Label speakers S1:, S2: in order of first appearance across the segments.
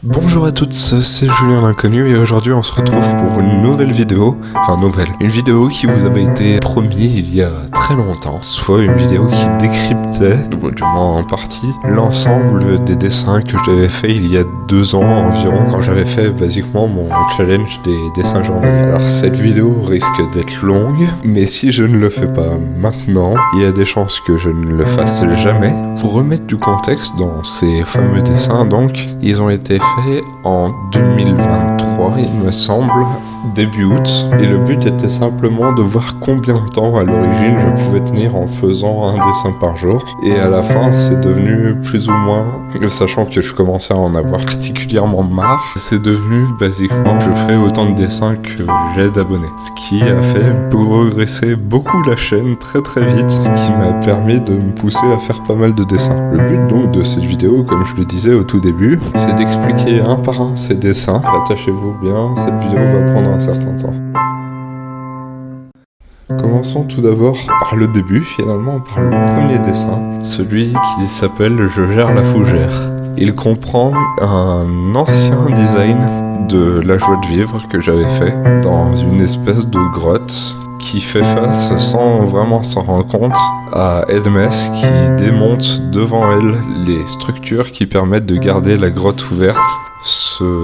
S1: Bonjour à toutes, c'est Julien l'Inconnu et aujourd'hui on se retrouve pour une nouvelle vidéo, une vidéo qui vous avait été promise il y a très longtemps, soit une vidéo qui décryptait, du moins en partie, l'ensemble des dessins que j'avais fait il y a 2 ans environ, quand j'avais fait basiquement mon challenge des dessins journaliers. Alors cette vidéo risque d'être longue, mais si je ne le fais pas maintenant, il y a des chances que je ne le fasse jamais. Pour remettre du contexte dans ces fameux dessins, donc, ils ont été faits en 2023, il me semble, début août, et le but était simplement de voir combien de temps à l'origine je pouvais tenir en faisant un dessin par jour, et à la fin c'est devenu plus ou moins, sachant que je commençais à en avoir particulièrement marre, c'est devenu basiquement je fais autant de dessins que j'ai d'abonnés, ce qui a fait progresser beaucoup la chaîne très vite, ce qui m'a permis de me pousser à faire pas mal de dessins. Le but donc de cette vidéo, comme je le disais au tout début, c'est d'expliquer un par un ces dessins. Attachez-vous bien, cette vidéo va prendre un certain temps. Commençons tout d'abord par le début, finalement par le premier dessin, celui qui s'appelle Je gère la fougère. Il comprend un ancien design de La joie de vivre que j'avais fait dans une espèce de grotte qui fait face, sans vraiment s'en rendre compte, à Hermès qui démonte devant elle les structures qui permettent de garder la grotte ouverte.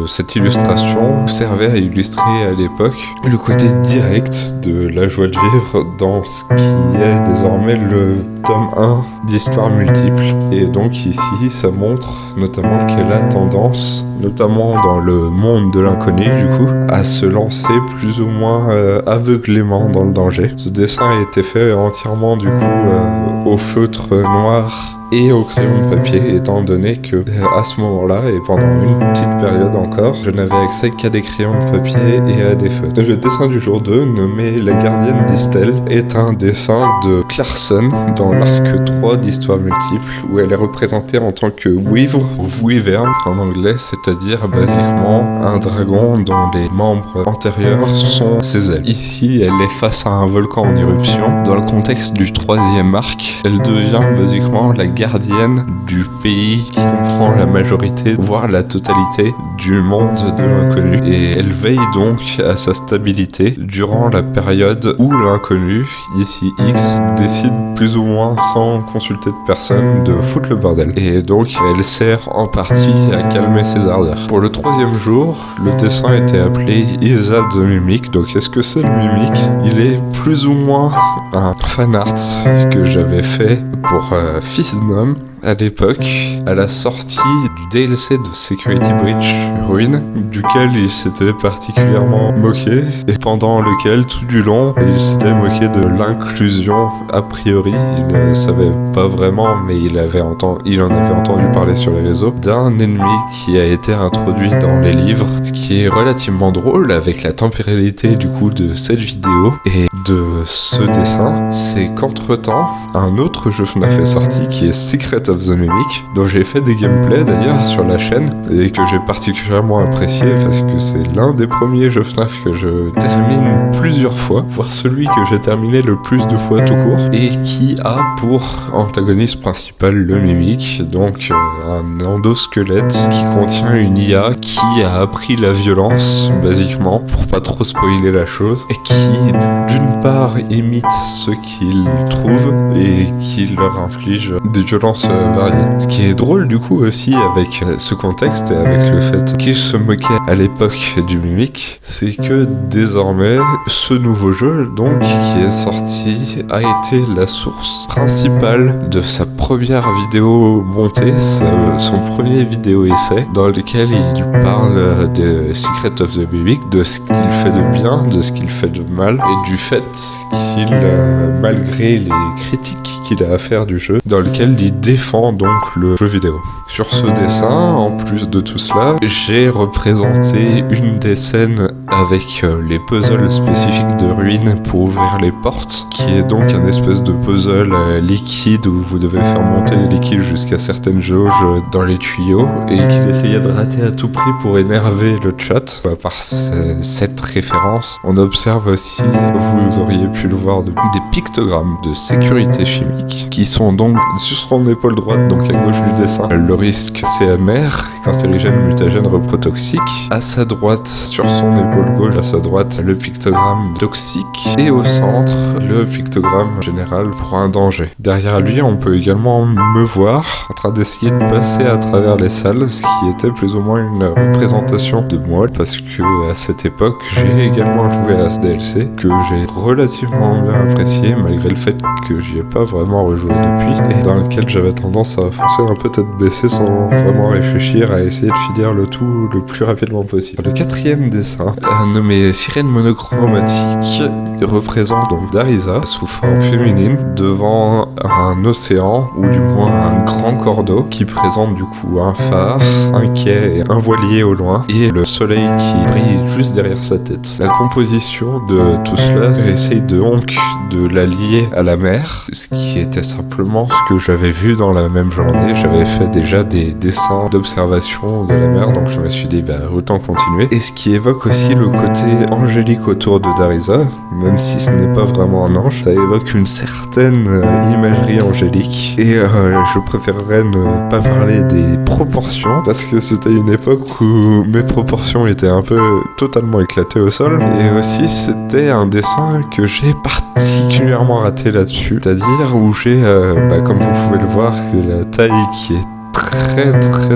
S1: Cette illustration servait à illustrer à l'époque le côté direct de La joie de vivre dans ce qui est désormais le tome 1 d'Histoires multiples. Et donc ici, ça montre notamment qu'elle a tendance, notamment dans le monde de l'inconnu du coup, à se lancer plus ou moins aveuglément dans le danger. Ce dessin a été fait entièrement du coup au feutre noir et au crayon de papier, étant donné que à ce moment-là, et pendant une petite période encore, je n'avais accès qu'à des crayons de papier et à des feutres. Le dessin du jour 2, nommé La gardienne d'Istel, est un dessin de Clarkson dans l'arc 3 d'Histoires multiples, où elle est représentée en tant que Weaver, ou Wyvern en anglais, c'est-à-dire basiquement un dragon dont les membres antérieurs sont ses ailes. Ici, elle est face à un volcan en éruption. Dans le contexte du 3e arc, elle devient basiquement la gardienne du pays qui comprend la majorité, voire la totalité du monde de l'inconnu. Et elle veille donc à sa stabilité durant la période où l'inconnu, ici X, décide plus ou moins sans consulter de personne de foutre le bordel. Et donc elle sert en partie à calmer ses ardeurs. Pour le 3e jour, le dessin était appelé Isa the Mimic. Donc est-ce que c'est le Mimic? Il est plus ou moins un fanart que j'avais fait pour Fils d'Homme à l'époque, à la sortie du DLC de Security Breach Ruin, duquel il s'était particulièrement moqué, et pendant lequel, tout du long, il s'était moqué de l'inclusion a priori, il ne savait pas vraiment, mais il en avait entendu parler sur les réseaux, d'un ennemi qui a été introduit dans les livres, ce qui est relativement drôle avec la temporalité du coup de cette vidéo et de ce dessin, c'est qu'entre-temps, un autre jeu FNAF est sorti qui est Secret of the Mimic, dont j'ai fait des gameplays d'ailleurs sur la chaîne et que j'ai particulièrement apprécié parce que c'est l'un des premiers jeux FNAF que je termine plusieurs fois, voire celui que j'ai terminé le plus de fois tout court, et qui a pour antagoniste principal le Mimic, donc un endosquelette qui contient une IA qui a appris la violence basiquement, pour pas trop spoiler la chose, et qui d'une part imite ceux qu'il trouve et qui leur inflige des violences variées. Ce qui est drôle du coup aussi avec ce contexte et avec le fait qu'il se moquait à l'époque du Mimic, c'est que désormais ce nouveau jeu donc qui est sorti a été la source principale de sa première vidéo montée, son premier vidéo essai dans lequel il parle de Secret of the Mimic, de ce qu'il fait de bien, de ce qu'il fait de mal et du fait qu'il, malgré les critiques qu'il a à faire du jeu, dans lequel il défend donc le jeu vidéo. Sur ce dessin, en plus de tout cela, j'ai représenté une des scènes avec les puzzles spécifiques de Ruin pour ouvrir les portes, qui est donc un espèce de puzzle liquide où vous devez faire monter les liquides jusqu'à certaines jauges dans les tuyaux, et qu'il essayait de rater à tout prix pour énerver le chat. Par cette référence, on observe aussi, vous auriez pu le voir des pictogrammes de sécurité chimique qui sont donc sur son épaule droite, donc à gauche du dessin. Le risque CMR, cancérigène, mutagène, reprotoxique. À sa droite, sur son épaule gauche, à sa droite, le pictogramme toxique. Et au centre, le pictogramme général pour un danger. Derrière lui, on peut également me voir en train d'essayer de passer à travers les salles, ce qui était plus ou moins une représentation de moi, parce que à cette époque, j'ai également joué à ce DLC que j'ai relativement bien apprécié, malgré le fait que j'y ai pas vraiment rejoué depuis, et dans lequel j'avais tendance à foncer un peu tête baissée sans vraiment réfléchir, à essayer de finir le tout le plus rapidement possible. Le quatrième dessin, nommé Sirène monochromatique, représente donc Darisa sous forme féminine devant un océan, ou du moins un grand corps d'eau, qui présente du coup un phare, un quai et un voilier au loin, et le soleil qui brille juste derrière sa tête. La composition de tout cela essaye donc de la lier à la mer, ce qui était simplement ce que j'avais vu dans la même journée. J'avais fait déjà des dessins d'observation de la mer, donc je me suis dit autant continuer. Et ce qui évoque aussi le côté angélique autour de Darisa, même si ce n'est pas vraiment un ange, ça évoque une certaine imagerie angélique. Et je préférerais ne pas parler des proportions, parce que c'était une époque où mes proportions étaient un peu totalement éclatées au sol, et aussi c'était un dessin que j'ai particulièrement raté là-dessus, c'est-à-dire où j'ai, comme vous pouvez le voir, que la taille qui est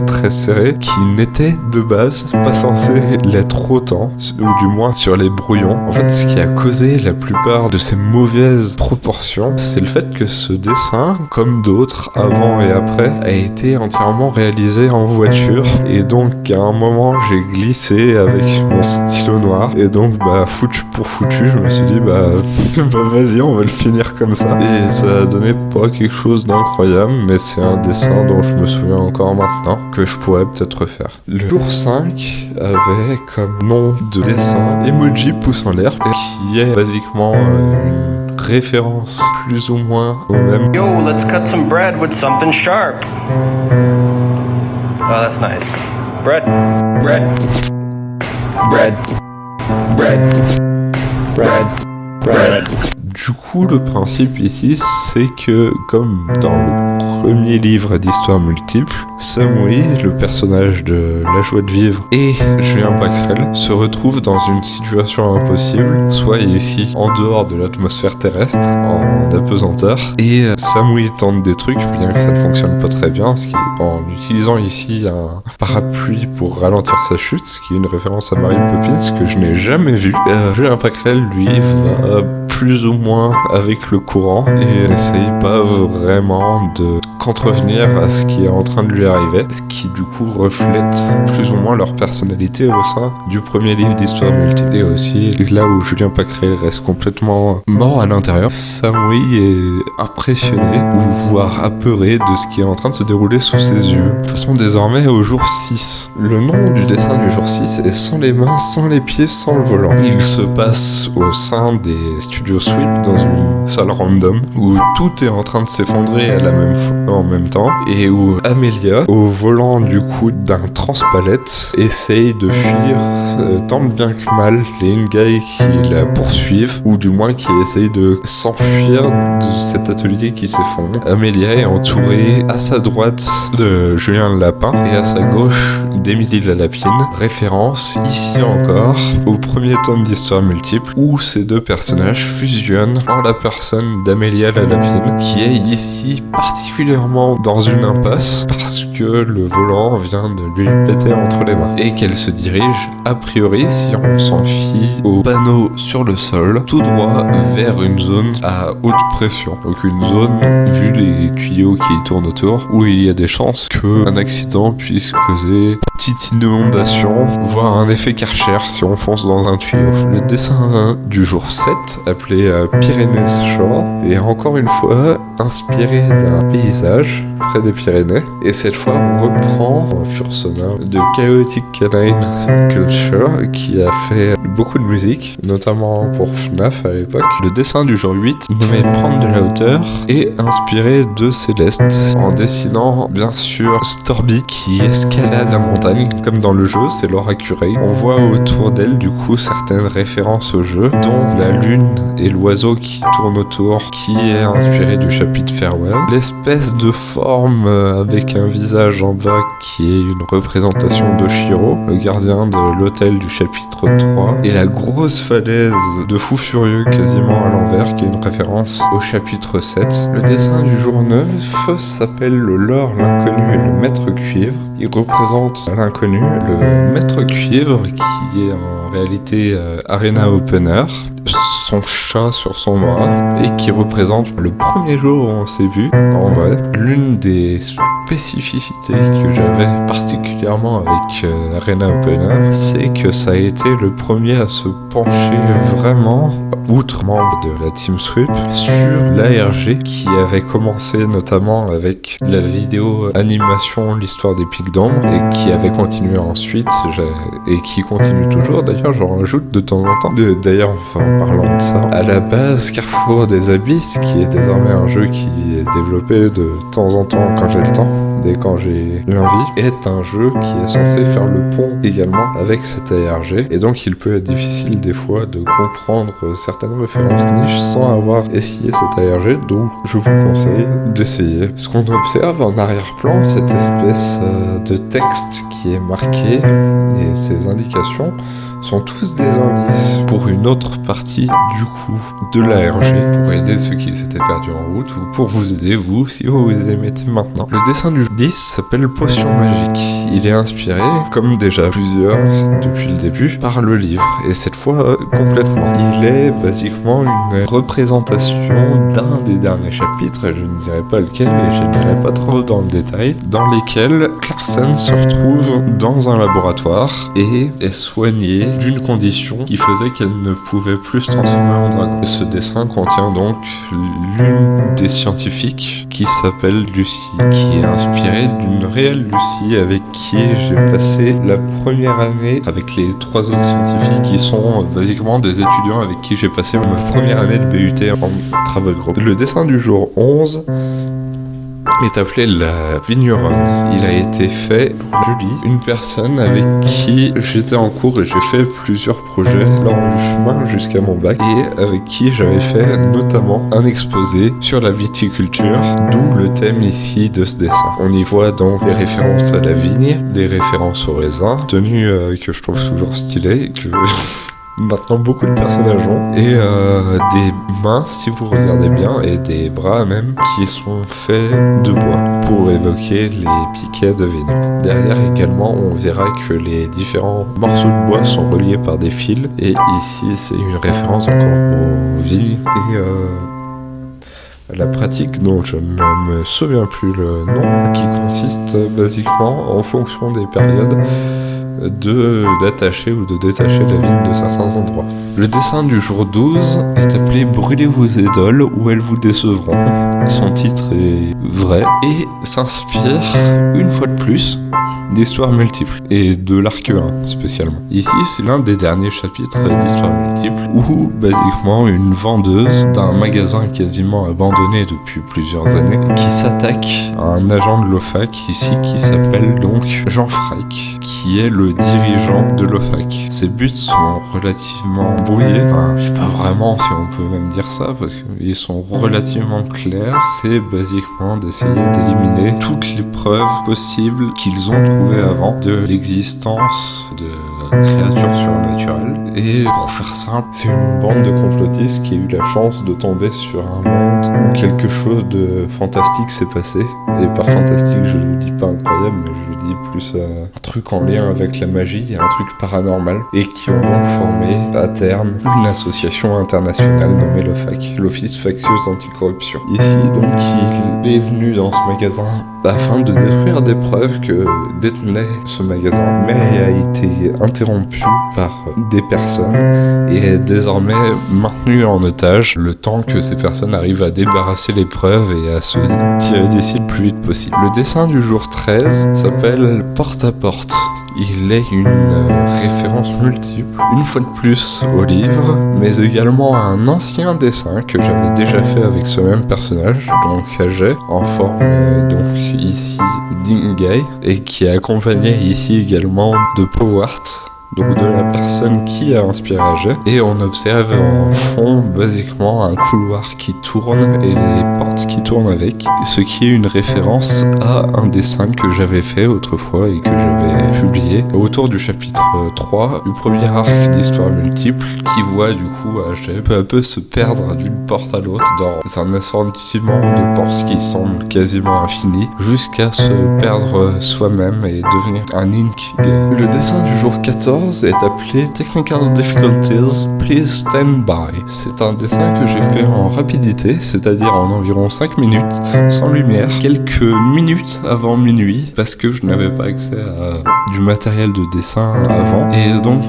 S1: très serré, qui n'était de base pas censé l'être autant, ou du moins sur les brouillons. En fait, ce qui a causé la plupart de ces mauvaises proportions, c'est le fait que ce dessin, comme d'autres avant et après, a été entièrement réalisé en voiture, et donc à un moment j'ai glissé avec mon stylo noir, et donc foutu pour foutu, je me suis dit vas-y, on va le finir comme ça, et ça a donné pas quelque chose d'incroyable, mais c'est un dessin dont je me souviens encore maintenant, que je pourrais peut-être refaire. Le jour 5 avait comme nom de dessin Emoji pouce en l'air, qui est basiquement une référence plus ou moins au même.
S2: Yo, let's cut some bread with something sharp. Oh, that's nice. Bread. Bread. Bread. Bread. Bread. Bread.
S1: Du coup, le principe ici, c'est que, comme dans le premier livre d'Histoire multiple, Samui, le personnage de La Joie de Vivre, et Julien Pacrel se retrouvent dans une situation impossible, soit ici, en dehors de l'atmosphère terrestre, en apesanteur, et Samui tente des trucs, bien que ça ne fonctionne pas très bien, en utilisant ici un parapluie pour ralentir sa chute, ce qui est une référence à Mary Poppins que je n'ai jamais vue. Julien Pacrel, lui, va plus ou moins avec le courant et n'essaye pas vraiment de contrevenir à ce qui est en train de lui arriver, ce qui du coup reflète plus ou moins leur personnalité au sein du premier livre d'Histoire multiple. Et aussi là où Julien Pacrel reste complètement mort à l'intérieur, Samui est impressionné ou voire apeuré de ce qui est en train de se dérouler sous ses yeux. Passons désormais au jour 6. Le nom du dessin du jour 6 est sans les mains, sans les pieds, sans le volant. Il se passe au sein des studios Sweep dans une salle random où tout est en train de s'effondrer à la même fois en même temps, et où Amelia, au volant du coup d'un transpalette, essaye de fuir tant bien que mal les Ingai qui la poursuivent, ou du moins qui essayent de s'enfuir de cet atelier qui s'effondre. Amelia est entourée à sa droite de Julien Lapin et à sa gauche d'Émilie Lalapine, référence ici encore au premier tome d'Histoire multiple où ces deux personnages fusionnent en la personne d'Amelia Lalapine, qui est ici particulièrement dans une impasse parce que le volant vient de lui péter entre les mains et qu'elle se dirige, a priori, si on s'en fie au panneau sur le sol, tout droit vers une zone à haute pression. Donc une zone, vu les tuyaux qui tournent autour, où il y a des chances qu'un accident puisse causer une petite inondation, voire un effet Karcher si on fonce dans un tuyau. Le dessin du jour 7, appelé Pyrenees Shore, est encore une fois inspiré d'un paysage près des Pyrénées, et cette fois reprend un fur sonore de Chaotic Canine Culture qui a fait beaucoup de musique, notamment pour FNAF à l'époque. Le dessin du jour 8, nommé Prendre de la hauteur, est inspiré de Céleste, en dessinant bien sûr Storby qui escalade la montagne, comme dans le jeu, c'est Laura Curey. On voit autour d'elle du coup certaines références au jeu, dont la lune et l'oiseau qui tourne autour, qui est inspiré du chapitre Farewell. L'espèce de forme avec un visage en bas qui est une représentation de Shiro, le gardien de l'hôtel du chapitre 3, et la grosse falaise de fou furieux quasiment à l'envers, qui est une référence au chapitre 7. Le dessin du jour 9 s'appelle le Lore, l'inconnu et le maître cuivre. Il représente l'inconnu, le maître cuivre qui est en réalité Arena Opener, son chat sur son bras, et qui représente le premier jour où on s'est vu en vrai. L'une des spécificités que j'avais particulièrement avec Arena Opener, c'est que ça a été le premier à se pencher vraiment, outre membre de la Team Sweep, sur l'ARG qui avait commencé notamment avec la vidéo animation L'histoire des Pics d'Ombre et qui avait continué ensuite et qui continue toujours. D'ailleurs, j'en rajoute de temps en temps. D'ailleurs, enfin, en parlant de ça, à la base, Carrefour des Abysses, qui est désormais un jeu qui est développé de temps en temps quand j'ai le temps, et quand j'ai l'envie, est un jeu qui est censé faire le pont également avec cette ARG, et donc il peut être difficile des fois de comprendre certaines références niches sans avoir essayé cette ARG, donc je vous conseille d'essayer. Ce qu'on observe en arrière-plan, cette espèce de texte qui est marqué, et ces indications sont tous des indices pour une autre partie du coup de l'ARG, pour aider ceux qui s'étaient perdus en route ou pour vous aider vous si vous vous y mettez maintenant. Le dessin du 10 s'appelle Potion magique. Il est inspiré, comme déjà plusieurs depuis le début, par le livre, et cette fois complètement. Il est basiquement une représentation d'un des derniers chapitres, je ne dirai pas lequel et je n'irai pas trop dans le détail, dans lesquels Clarsen se retrouve dans un laboratoire et est soignée d'une condition qui faisait qu'elle ne pouvait plus se transformer en dragon. Ce dessin contient donc l'une des scientifiques qui s'appelle Lucie, qui est inspirée d'une réelle Lucie avec qui j'ai passé la première année avec les 3 autres scientifiques qui sont basiquement des étudiants avec qui j'ai passé ma première année de BUT en Travel Group. Le dessin du jour 11 est appelé la vigneronne. Il a été fait pour Julie, une personne avec qui j'étais en cours et j'ai fait plusieurs projets lors du chemin jusqu'à mon bac, et avec qui j'avais fait notamment un exposé sur la viticulture, d'où le thème ici de ce dessin. On y voit donc des références à la vigne, des références au raisin, tenue que je trouve toujours stylée, que maintenant beaucoup de personnages ont, et des mains si vous regardez bien, et des bras même qui sont faits de bois pour évoquer les piquets de vigne. Derrière également on verra que les différents morceaux de bois sont reliés par des fils, et ici c'est une référence encore aux vignes et la pratique dont je ne me souviens plus le nom, qui consiste basiquement en fonction des périodes d'attacher ou de détacher la vigne de certains endroits. Le dessin du jour 12 est appelé Brûlez vos idoles ou elles vous décevront. Son titre est vrai et s'inspire une fois de plus d'histoires multiples et de l'arc 1 spécialement. Ici c'est l'un des derniers chapitres d'histoires multiples où basiquement une vendeuse d'un magasin quasiment abandonné depuis plusieurs années qui s'attaque à un agent de l'OFAC ici qui s'appelle donc Jean Frac, qui est le dirigeant de l'OFAC. Ses buts sont relativement brouillés, enfin je sais pas vraiment si on peut même dire ça parce qu'ils sont relativement clairs. C'est basiquement d'essayer d'éliminer toutes les preuves possibles qu'ils ont trouvées avant de l'existence de créatures surnaturelles. Et pour faire simple, c'est une bande de complotistes qui a eu la chance de tomber sur un monde où quelque chose de fantastique s'est passé. Et par fantastique, je ne dis pas incroyable, mais je dis plus un truc en lien avec la magie, un truc paranormal, et qui ont donc formé à terme une association internationale nommée l'OFAC, l'Office Factieuse Anticorruption. Ici donc, il est venu dans ce magasin afin de détruire des preuves que détenait ce magasin, mais a été interrompu par des personnes et est désormais maintenu en otage le temps que ces personnes arrivent à débarrasser les preuves et à se tirer d'ici le plus vite possible. Le dessin du jour 13 s'appelle journal porte-à-porte. Il est une référence multiple, une fois de plus au livre, mais également à un ancien dessin que j'avais déjà fait avec ce même personnage, donc Ajay, en forme donc ici d'Ingai, et qui est accompagné ici également de Powart, donc de la personne qui a inspiré Ajay, et on observe en fond basiquement un couloir qui tourne et les portes qui tournent avec, ce qui est une référence à un dessin que j'avais fait autrefois et que j'avais publié autour du chapitre 3 du premier arc d'Histoire multiple, qui voit du coup Ajay peu à peu se perdre d'une porte à l'autre dans un assortiment de portes qui semble quasiment infini, jusqu'à se perdre soi-même et devenir un Ink gay. Le dessin du jour 14 est appelé Technical Difficulties, Please Stand By. C'est un dessin que j'ai fait en rapidité, c'est-à-dire en environ 5 minutes, sans lumière, quelques minutes avant minuit, parce que je n'avais pas accès à du matériel de dessin avant, et donc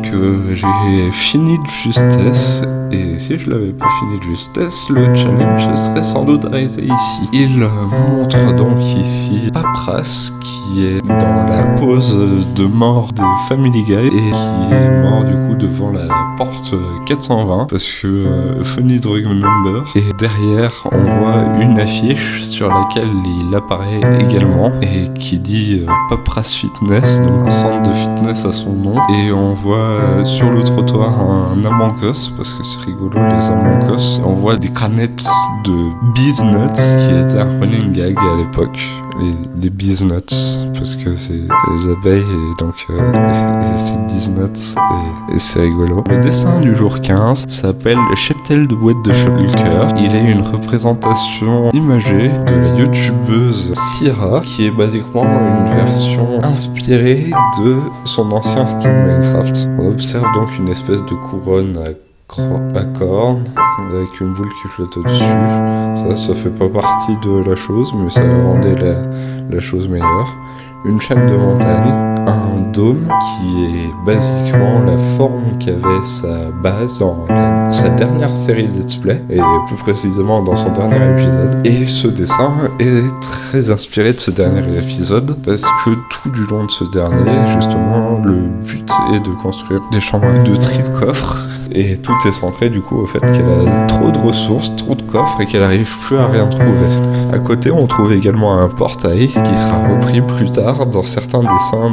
S1: j'ai fini de justesse, et si je l'avais pas fini de justesse, le challenge serait sans doute arrêté ici. Il montre donc ici Papras, qui est dans la pose de mort de Family Guy, et qui est mort du coup devant la porte 420 parce que Funny to Remember, et derrière on voit une affiche sur laquelle il apparaît également et qui dit Papras Fitness, donc un centre de fitness à son nom, et on voit sur le trottoir un Among Us, parce que c'est rigolo les Among Us, et on voit des canettes de Bees Nuts qui était un running gag à l'époque, les Bees Nuts, parce que c'est les abeilles et donc c'est Bees Nuts et c'est rigolo. Le dessin du jour 15 s'appelle Cheptel de boîte de Shulker. Il est une représentation imagée de la youtubeuse Syrah, qui est basiquement une version inspirée de son ancien skin Minecraft. On observe donc une espèce de couronne à cornes avec une boule qui flotte au-dessus. Ça fait pas partie de la chose, mais ça rendait la chose meilleure. Une chaîne de montagne, un dôme qui est basiquement la forme qu'avait sa base dans sa dernière série Let's Play, et plus précisément dans son dernier épisode. Et ce dessin est très inspiré de ce dernier épisode, parce que tout du long de ce dernier, justement, le but est de construire des chambres de tri de coffres, et tout est centré du coup au fait qu'elle a trop de ressources, trop de coffres, et qu'elle n'arrive plus à rien trouver. À côté, on trouve également un portail qui sera repris plus tard dans certains dessins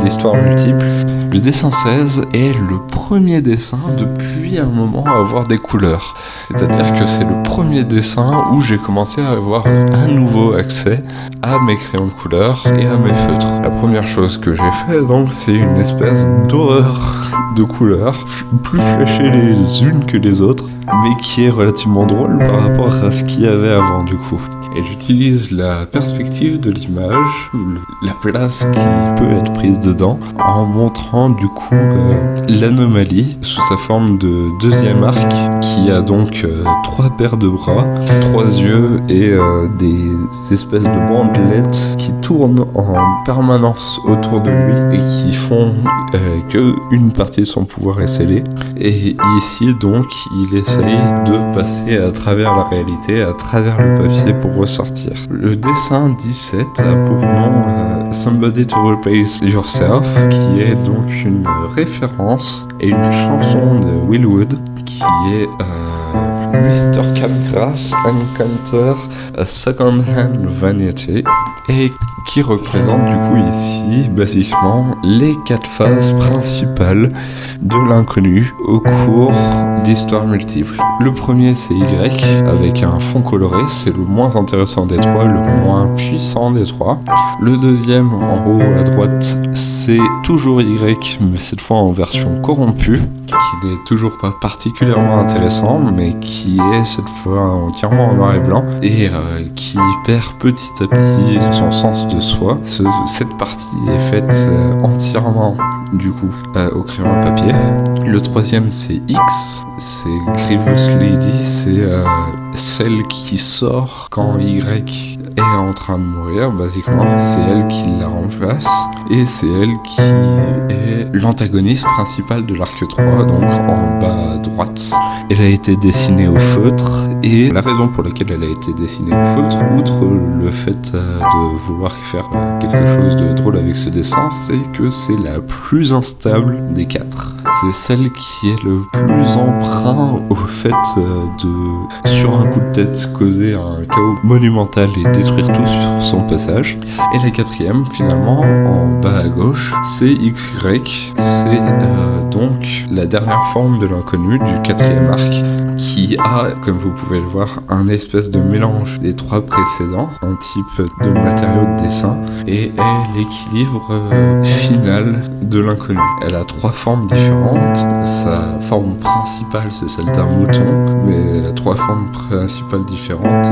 S1: d'histoire multiple. Le dessin 16 est le premier dessin depuis un moment à avoir des couleurs. C'est-à-dire que c'est le premier dessin où j'ai commencé à avoir à nouveau accès à mes crayons de couleur et à mes feutres. La première chose que j'ai fait donc, c'est une espèce d'horreur de couleurs, plus fléchées les unes que les autres, mais qui est relativement drôle par rapport à ce qu'il y avait avant du coup. Et j'utilise la perspective de l'image, la place qui peut être prise dedans, en montrant du coup l'anomalie sous sa forme de deuxième arc, qui a donc 3 paires de bras, 3 yeux et des espèces de bandelettes qui tournent en permanence autour de lui et qui font que une partie de son pouvoir est scellée. Et ici donc il essaye de passer à travers la réalité, à travers le papier pour ressortir. Le dessin 17 a pour nom Somebody to Replace Yourself, qui est donc une référence et une chanson de Will Wood qui est Mr. Capgrass Encounter a Second-Hand Vanity, et qui représente du coup ici basiquement les 4 phases principales de l'inconnu au cours d'Histoire multiple. Le premier c'est Y avec un fond coloré, c'est le moins intéressant des 3, le moins puissant des 3. Le deuxième en haut à droite c'est toujours Y, mais cette fois en version corrompue, qui n'est toujours pas particulièrement intéressant, mais qui est cette fois entièrement en noir et blanc, et qui perd petit à petit son sens de soi. Cette partie est faite entièrement du coup au crayon à papier. Le troisième c'est X, c'est Grievous Lady, c'est celle qui sort quand Y est en train de mourir, basiquement c'est elle qui la remplace, et c'est elle qui est est l'antagoniste principal de l'arc 3, donc en bas à droite. Elle a été dessinée au feutre, et la raison pour laquelle elle a été dessinée au feutre, outre le fait de vouloir faire quelque chose de drôle avec ce dessin, c'est que c'est la plus instable des 4. C'est celle qui est le plus emprunt au fait de, sur un coup de tête, causer un chaos monumental et détruire tout sur son passage. Et la 4e, finalement, en bas à gauche, c'est XY. C'est donc la dernière forme de l'inconnu du 4e arc, qui a, comme vous pouvez le voir, un espèce de mélange des 3 précédents, un type de matériau de dessin, et est l'équilibre final de l'inconnu. Elle a 3 formes différentes. Sa forme principale, c'est celle d'un mouton, mais elle a 3 formes principales différentes,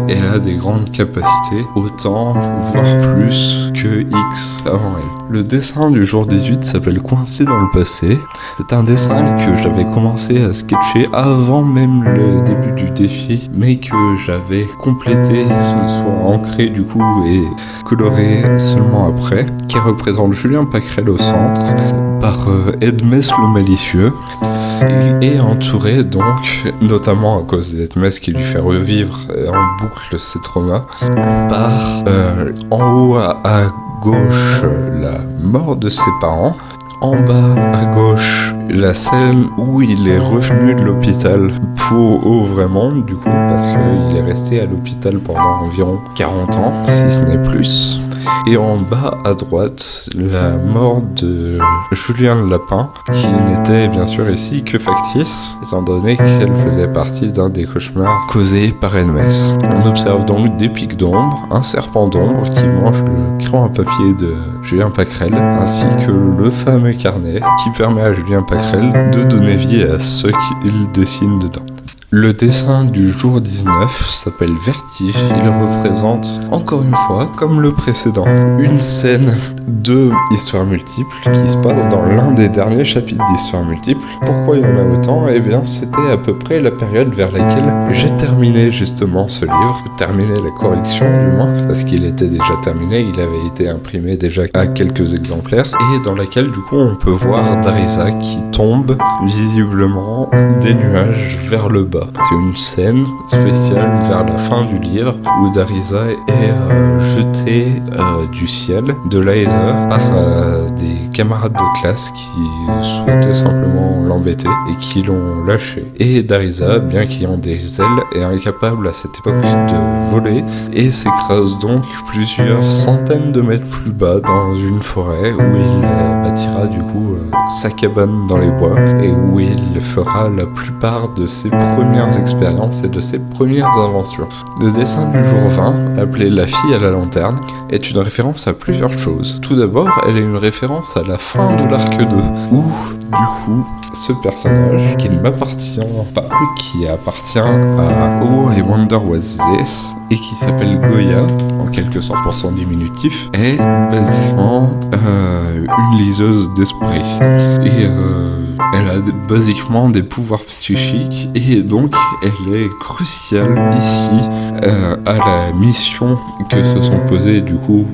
S1: et elle a des grandes capacités, autant, voire plus, que X avant elle. Le dessin du jour 18 s'appelle Coincé dans le passé. C'est un dessin que j'avais commencé à sketcher avant même le début du défi, mais que j'avais complété, soit ancré du coup et coloré seulement après, qui représente Julien Pacrel au centre, par Edmès le malicieux, et entouré donc, notamment à cause d'Edmès qui lui fait revivre en boucle ses traumas, par en haut à gauche la mort de ses parents, en bas à gauche la scène où il est revenu de l'hôpital pour au vrai monde du coup, parce qu'il est resté à l'hôpital pendant environ 40 ans, si ce n'est plus. Et en bas à droite, la mort de Julien Lapin, qui n'était bien sûr ici que factice, étant donné qu'elle faisait partie d'un des cauchemars causés par Hermès. On observe donc des pics d'ombre, un serpent d'ombre qui mange le crayon à papier de Julien Pacrel, ainsi que le fameux carnet qui permet à Julien Pacrel de donner vie à ce qu'il dessine dedans. Le dessin du jour 19 s'appelle Vertige. Il représente, encore une fois, comme le précédent, une scène de Histoire Multiple qui se passe dans l'un des derniers chapitres d'Histoire Multiple. Pourquoi il y en a autant ? Eh bien, c'était à peu près la période vers laquelle j'ai terminé justement ce livre, terminé la correction du moins, parce qu'il était déjà terminé, il avait été imprimé déjà à quelques exemplaires, et dans laquelle du coup on peut voir Darisa qui tombe visiblement des nuages vers le bas. C'est une scène spéciale vers la fin du livre où Darisa est jetée du ciel, de l'Aesa, par des camarades de classe qui souhaitaient simplement l'embêter et qui l'ont lâché. Et Darisa, bien qu'ayant des ailes, est incapable à cette époque de voler et s'écrase donc plusieurs centaines de mètres plus bas dans une forêt où il bâtira du coup sa cabane dans les bois et où il fera la plupart de ses premières expériences et de ses premières inventions. Le dessin du jour 20, appelé La fille à la lanterne, est une référence à plusieurs choses. Tout d'abord, elle est une référence à la fin de l'arc 2, où, du coup, ce personnage, qui ne m'appartient pas, qui appartient à Oh, I Wonder What's This, et qui s'appelle Goya, en quelque sorte pour son diminutif, est basiquement une liseuse d'esprit. Et elle a basiquement des pouvoirs psychiques, et donc elle est cruciale ici à la mission que se sont posés du coup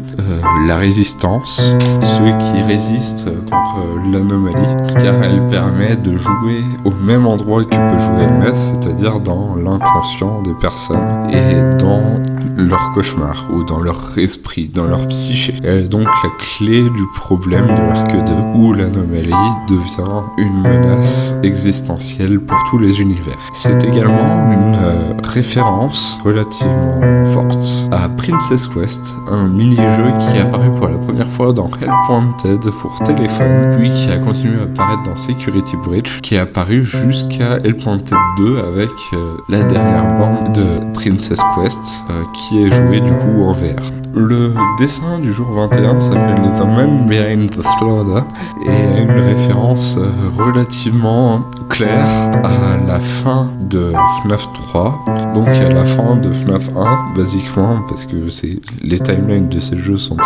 S1: la résistance, ceux qui résistent contre l'anomalie, car elle permet de jouer au même endroit que peut jouer Hermès, c'est-à-dire dans l'inconscient des personnes et dans leur cauchemar ou dans leur esprit, dans leur psyché. Elle est donc la clé du problème de l'arc 2 où l'anomalie devient une menace existentielle pour tous les univers. C'est également une référence relativement forte à Princess Quest, un mini-jeu qui est apparu pour la première fois dans Hellpointed pour téléphone, puis qui a continué à apparaître dans Security Breach, qui est apparu jusqu'à Hellpointed 2 avec la dernière bande de Princess Quest, qui est jouée du coup en VR. Le dessin du jour 21 s'appelle The Man Behind the Slaughter et a une référence relativement claire à la fin de FNAF 3, donc à la fin de FNAF 1, basiquement, parce que les timelines de ces jeux sont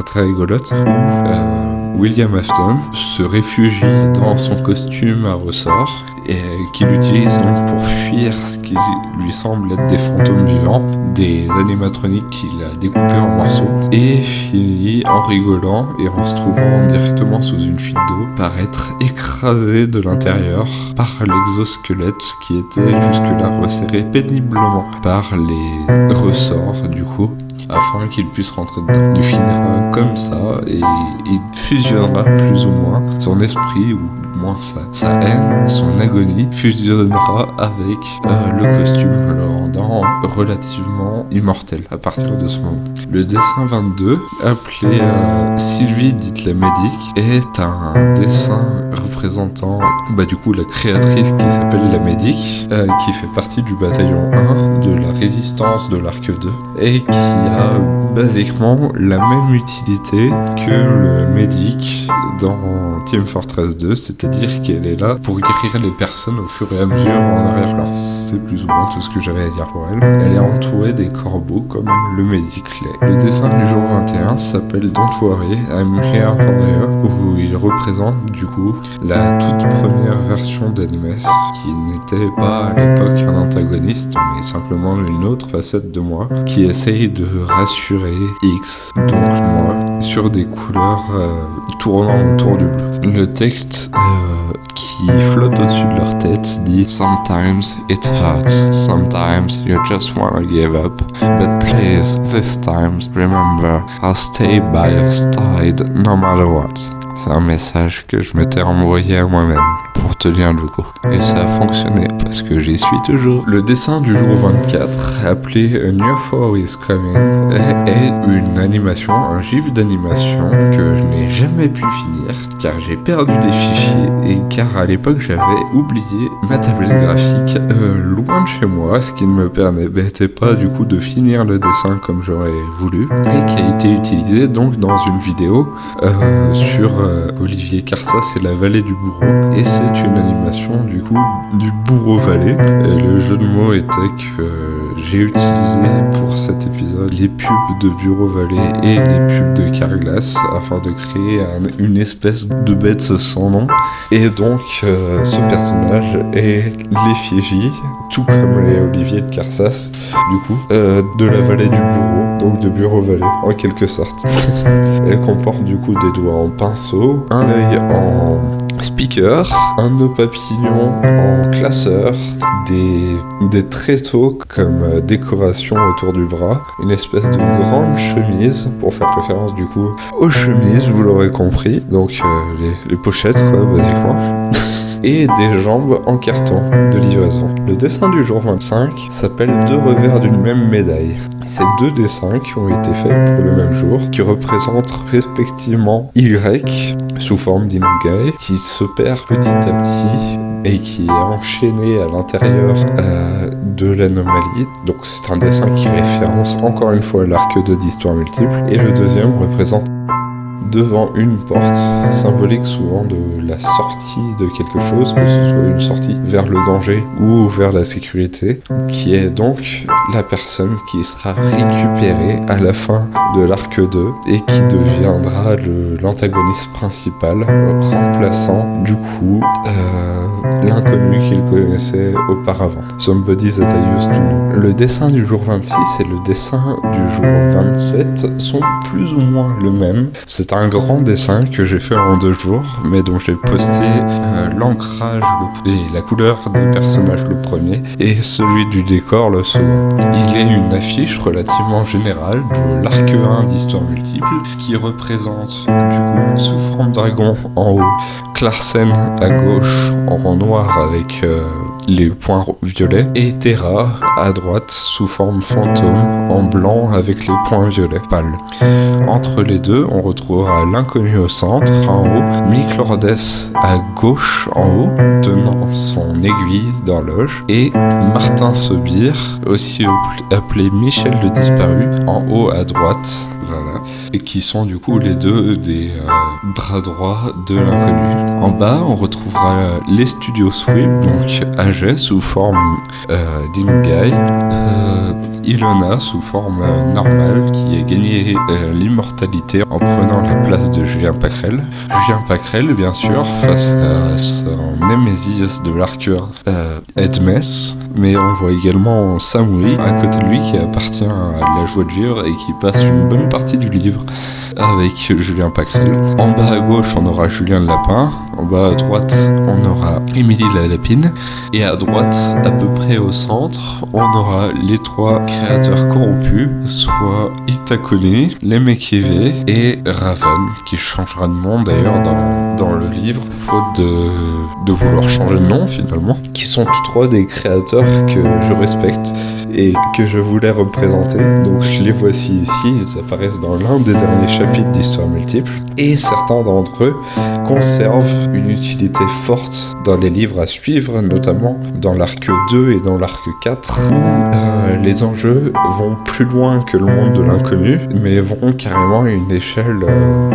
S1: très rigolotes, où William Afton se réfugie dans son costume à ressort et qu'il utilise donc pour fuir ce qui lui semble être des fantômes vivants, des animatroniques qu'il a découpés en morceaux, et finit en rigolant et en se trouvant directement sous une fuite d'eau par être écrasé de l'intérieur par l'exosquelette qui était jusque-là resserré péniblement par les ressorts du coup, afin qu'il puisse rentrer dedans. Il finira comme ça et il fusionnera plus ou moins son esprit, ou moins sa haine, son agonie, fusionnera avec le costume, le rendant relativement immortel à partir de ce moment. Le dessin 22, appelé Sylvie dite la médic, est un dessin représentant du coup la créatrice qui s'appelle la médic, qui fait partie du bataillon 1 de la résistance de l'Arc 2 et qui a basiquement la même utilité que le médic dans Team Fortress 2, c'est-à-dire qu'elle est là pour guérir les personnes au fur et à mesure en arrière-plan. C'est plus ou moins tout ce que j'avais à dire pour elle. Elle est entourée des corbeaux comme le médic l'est. Le dessin du jour 21 s'appelle Don't Worry, I'm Here for You, où il représente du coup la toute première version d'Hermès, qui n'était pas à l'époque un antagoniste, mais simplement une autre facette de moi, qui essaye de rassurer X, donc moi, sur des couleurs tournant autour du bleu. Le texte qui flotte au-dessus de leur tête dit Sometimes it hurts, sometimes you just wanna give up, but please, this time remember, I'll stay by your side no matter what. C'est un message que je m'étais envoyé à moi-même pour tenir le coup. Et ça a fonctionné parce que j'y suis toujours. Le dessin du jour 24, appelé A New Foe is Coming, est une animation, un gif d'animation que je n'ai jamais pu finir car j'ai perdu les fichiers et car à l'époque j'avais oublié ma tablette graphique loin de chez moi, ce qui ne me permettait pas du coup de finir le dessin comme j'aurais voulu et qui a été utilisé donc dans une vidéo sur Olivier Carsas et la vallée du bourreau, et c'est une animation du coup du bourreau-vallée. Le jeu de mots était que j'ai utilisé pour cet épisode les pubs de Bureau Vallée et les pubs de Carglass afin de créer une espèce de bête sans nom, et donc ce personnage est l'effigie, tout comme les Olivier de Carsas du coup, de la vallée du bourreau, donc de Bureau Vallée en quelque sorte. Elle comporte du coup des doigts en pinceau, un œil en speaker, un nœud papillon en classeur, des tréteaux comme décoration autour du bras, une espèce de grande chemise pour faire référence du coup aux chemises, vous l'aurez compris, donc les pochettes quoi basiquement. Et des jambes en carton de livraison. Le dessin du jour 25 s'appelle Deux revers d'une même médaille. C'est deux dessins qui ont été faits pour le même jour, qui représentent respectivement Y sous forme d'Ingai, qui se perd petit à petit et qui est enchaîné à l'intérieur de l'anomalie. Donc c'est un dessin qui référence encore une fois l'arc 2 d'Histoire Multiple. Et le deuxième représente devant une porte, symbolique souvent de la sortie de quelque chose, que ce soit une sortie vers le danger ou vers la sécurité, qui est donc la personne qui sera récupérée à la fin de l'arc 2 et qui deviendra l'antagoniste principal, remplaçant du coup l'inconnu qu'il connaissait auparavant. Somebody that I used to know. Le dessin du jour 26 et le dessin du jour 27 sont plus ou moins le même. C'est un grand dessin que j'ai fait en 2 jours, mais dont j'ai posté l'ancrage et la couleur des personnages le premier, et celui du décor le second. Il est une affiche relativement générale de l'arc 1 d'Histoire Multiple, qui représente du coup sous forme dragon en haut, Clarsen à gauche en rond noir avec les points violets, et Terra à droite sous forme fantôme en blanc avec les points violets pâles. Entre les deux, on retrouvera l'inconnu au centre en haut, Miclordes à gauche en haut, tenant son aiguille d'horloge, et Martin Sobir, aussi appelé Michel le disparu, en haut à droite. Voilà. Et qui sont du coup les deux des bras droits de l'inconnu. En bas, on retrouvera les studios Sweep, donc AG sous forme d'Ingai, Ilona sous forme normale qui a gagné l'immortalité en prenant la place de Julien Pacrel. Julien Pacrel, bien sûr, face à son némésis de l'arceur Edmes, mais on voit également Samui à côté de lui qui appartient à La Joie de Vivre et qui passe une bonne partie du livre avec Julien Pacrel. En bas à gauche, on aura Julien Lapin. En bas à droite, on aura Émilie la Lapine. Et à droite, à peu près au centre, on aura les trois créateurs corrompus, soit Itakone, Lemekive et Raven, qui changera de nom d'ailleurs dans le livre, faute de vouloir changer de nom finalement, qui sont tous trois des créateurs que je respecte et que je voulais représenter. Donc les voici ici, ils apparaissent dans l'un des derniers chapitres d'Histoire Multiple, et certains d'entre eux conservent une utilité forte dans les livres à suivre, notamment dans l'arc 2 et dans l'arc 4, où les enjeux vont plus loin que le monde de l'inconnu, mais vont carrément à une échelle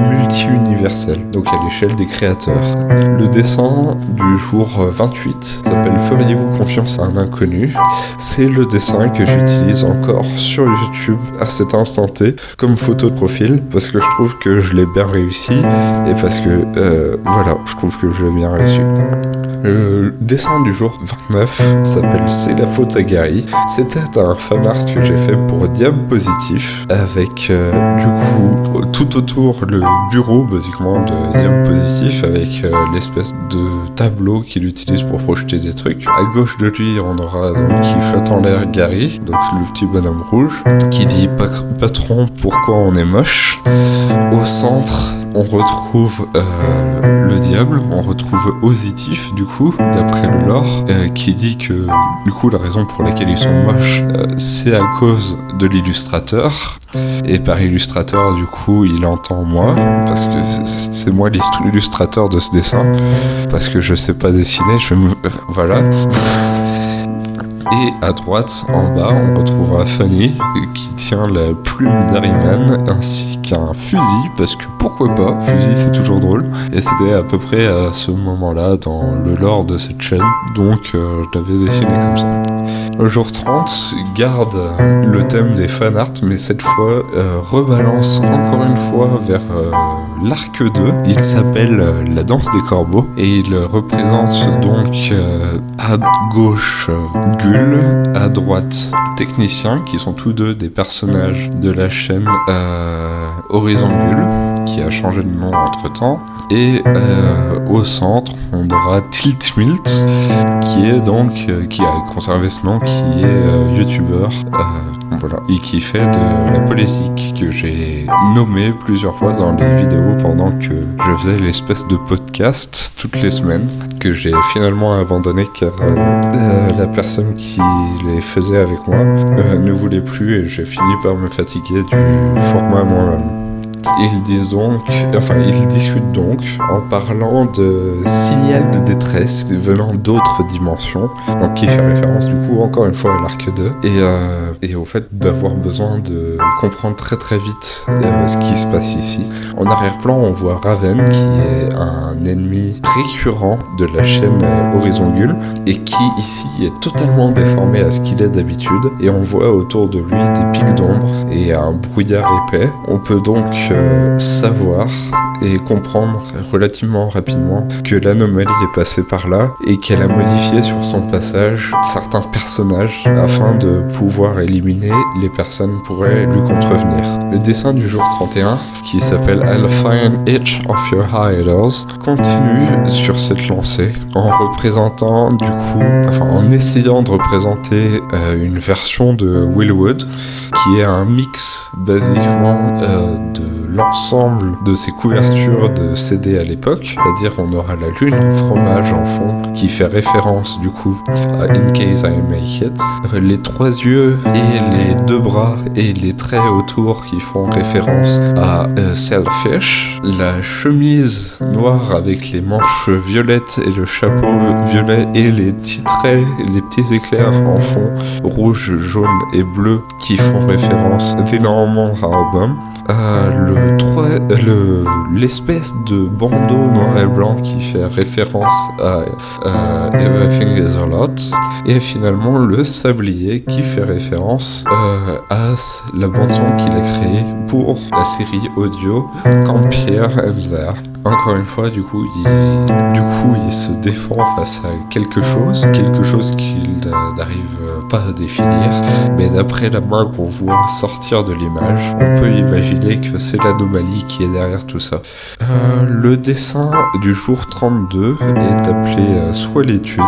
S1: multi-universelle, donc à l'échelle des créateurs. Le dessin du jour 28 s'appelle « Feriez-vous confiance à un inconnu ?» C'est le dessin que j'utilise encore sur YouTube à cet instant T comme photo de profil, parce que je trouve que je l'ai bien réussi, et parce que, voilà, je trouve que je l'ai bien réussi. Le dessin du jour 29 s'appelle « C'est la faute à Gary ». C'était un fanart que j'ai fait pour Diable Positif, avec du coup tout autour le bureau basiquement de Diable Positif, avec l'espèce de tableau qu'il utilise pour projeter des trucs. À gauche de lui, on aura donc qui flotte en l'air Gary, donc le petit bonhomme rouge, qui dit « Patron, pourquoi on est moche ?» Au centre, on retrouve le diable, on retrouve Ositif du coup, d'après le lore, qui dit que du coup la raison pour laquelle ils sont moches, c'est à cause de l'illustrateur, et par illustrateur du coup il entend moi, parce que c'est moi l'illustrateur de ce dessin, parce que je sais pas dessiner, voilà. Et à droite, en bas, on retrouvera Fanny qui tient la plume d'Harryman ainsi qu'un fusil, parce que pourquoi pas, fusil c'est toujours drôle. Et c'était à peu près à ce moment-là dans le lore de cette chaîne, donc je l'avais dessiné comme ça. Le jour 30 garde le thème des fanarts, mais cette fois rebalance encore une fois vers l'arc 2. Il s'appelle La danse des corbeaux et il représente donc à gauche Gull, à droite Technicien, qui sont tous deux des personnages de la chaîne Horizon Gull, qui a changé de nom entre temps, et au centre on aura Tiltmilt, qui est donc qui a conservé ce nom, qui est youtubeur, voilà, et qui fait de la politique, que j'ai nommé plusieurs fois dans les vidéos pendant que je faisais l'espèce de podcast toutes les semaines, que j'ai finalement abandonné car la personne qui les faisait avec moi ne voulait plus, et j'ai fini par me fatiguer du format moi-même. Ils discutent donc en parlant de signal de détresse venant d'autres dimensions, donc qui fait référence du coup encore une fois à l'arc 2, et au fait d'avoir besoin de comprendre très très vite ce qui se passe ici. En arrière-plan, on voit Raven, qui est un ennemi récurrent de la chaîne Horizon Gull, et qui ici est totalement déformé à ce qu'il est d'habitude, et on voit autour de lui des pics d'ombre et un brouillard épais. On peut donc savoir et comprendre relativement rapidement que l'anomalie est passée par là et qu'elle a modifié sur son passage certains personnages afin de pouvoir éliminer les personnes qui pourraient lui contrevenir. Le dessin du jour 31, qui s'appelle I'll find each of your idols, continue sur cette lancée en représentant en essayant de représenter une version de Willwood qui est un mix basiquement de l'ensemble de ces couvertures de CD à l'époque, c'est-à-dire on aura la lune en fromage en fond qui fait référence du coup à In Case I Make It, les trois yeux et les deux bras et les traits autour qui font référence à Selfish, la chemise noire avec les manches violettes et le chapeau violet et les petits traits, les petits éclairs en fond rouge, jaune et bleu qui font référence d'énormément à Album. l'espèce de bandeau noir et blanc qui fait référence à Everything is a Lot, et finalement le sablier qui fait référence à la bande-son qu'il a créée pour la série audio Quand Pierre and There. Encore une fois, du coup, il se défend face à quelque chose qu'il n'arrive pas à définir, mais d'après la main qu'on voit sortir de l'image, on peut imaginer que c'est l'anomalie qui est derrière tout ça. Le dessin du jour 32 est appelé Solitude.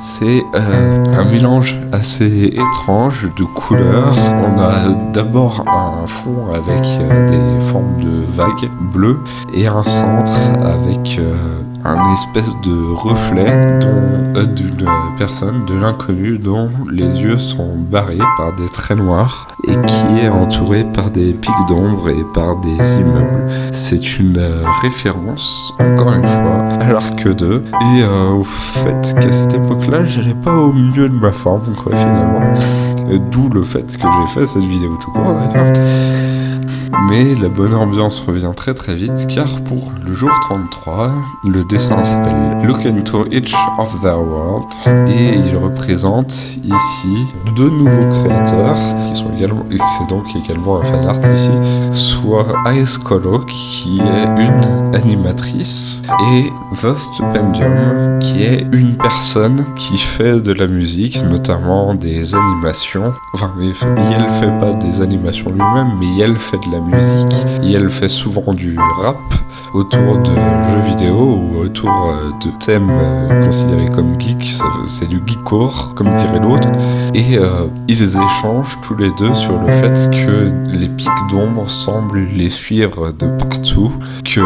S1: C'est un mélange assez étrange de couleurs. On a d'abord un fond avec des formes de vagues bleues et un centre avec un espèce de reflet d'une personne, de l'inconnu, dont les yeux sont barrés par des traits noirs et qui est entouré par des pics d'ombre et par des immeubles. C'est une référence, encore une fois, à l'Arc 2 et au fait qu'à cette époque-là, j'allais pas au mieux de ma forme, quoi, finalement. D'où le fait que j'ai fait cette vidéo tout court, d'ailleurs. Mais la bonne ambiance revient très très vite, car pour le jour 33, le dessin s'appelle Look into each of their world, et il représente ici deux nouveaux créateurs, qui sont également, et c'est donc également un fanart ici, soit Ice Colo, qui est une animatrice, et The Stupendium, qui est une personne qui fait de la musique, notamment des animations. Enfin, elle fait pas des animations lui-même, mais elle fait de la musique, et elle fait souvent du rap autour de jeux vidéo ou autour de thèmes considérés comme geeks. C'est du geekcore, comme dirait l'autre, et ils échangent tous les deux sur le fait que les pics d'ombre semblent les suivre de partout, que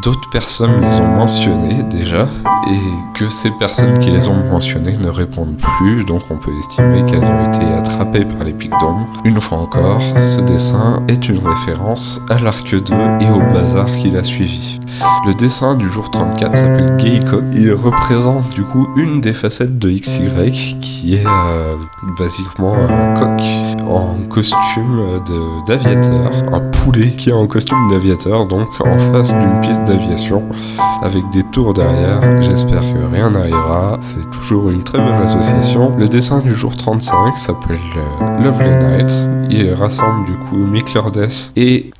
S1: d'autres personnes les ont mentionnés déjà, et que ces personnes qui les ont mentionnées ne répondent plus, donc on peut estimer qu'elles ont été attrapées par les pics d'ombre. Une fois encore, ce dessin est une référence à l'Arc 2 et au bazar qui l'a suivi. Le dessin du jour 34 s'appelle Gaycock. Il représente du coup une des facettes de XY qui est basiquement un coq en costume d'aviateur, un poulet qui est en costume d'aviateur, donc en face d'une piste d'aviation avec des tours derrière. J'espère que rien n'arrivera, c'est toujours une très bonne association. Le dessin du jour 35 s'appelle Lovely Night. Il rassemble du coup Mick Lourdes et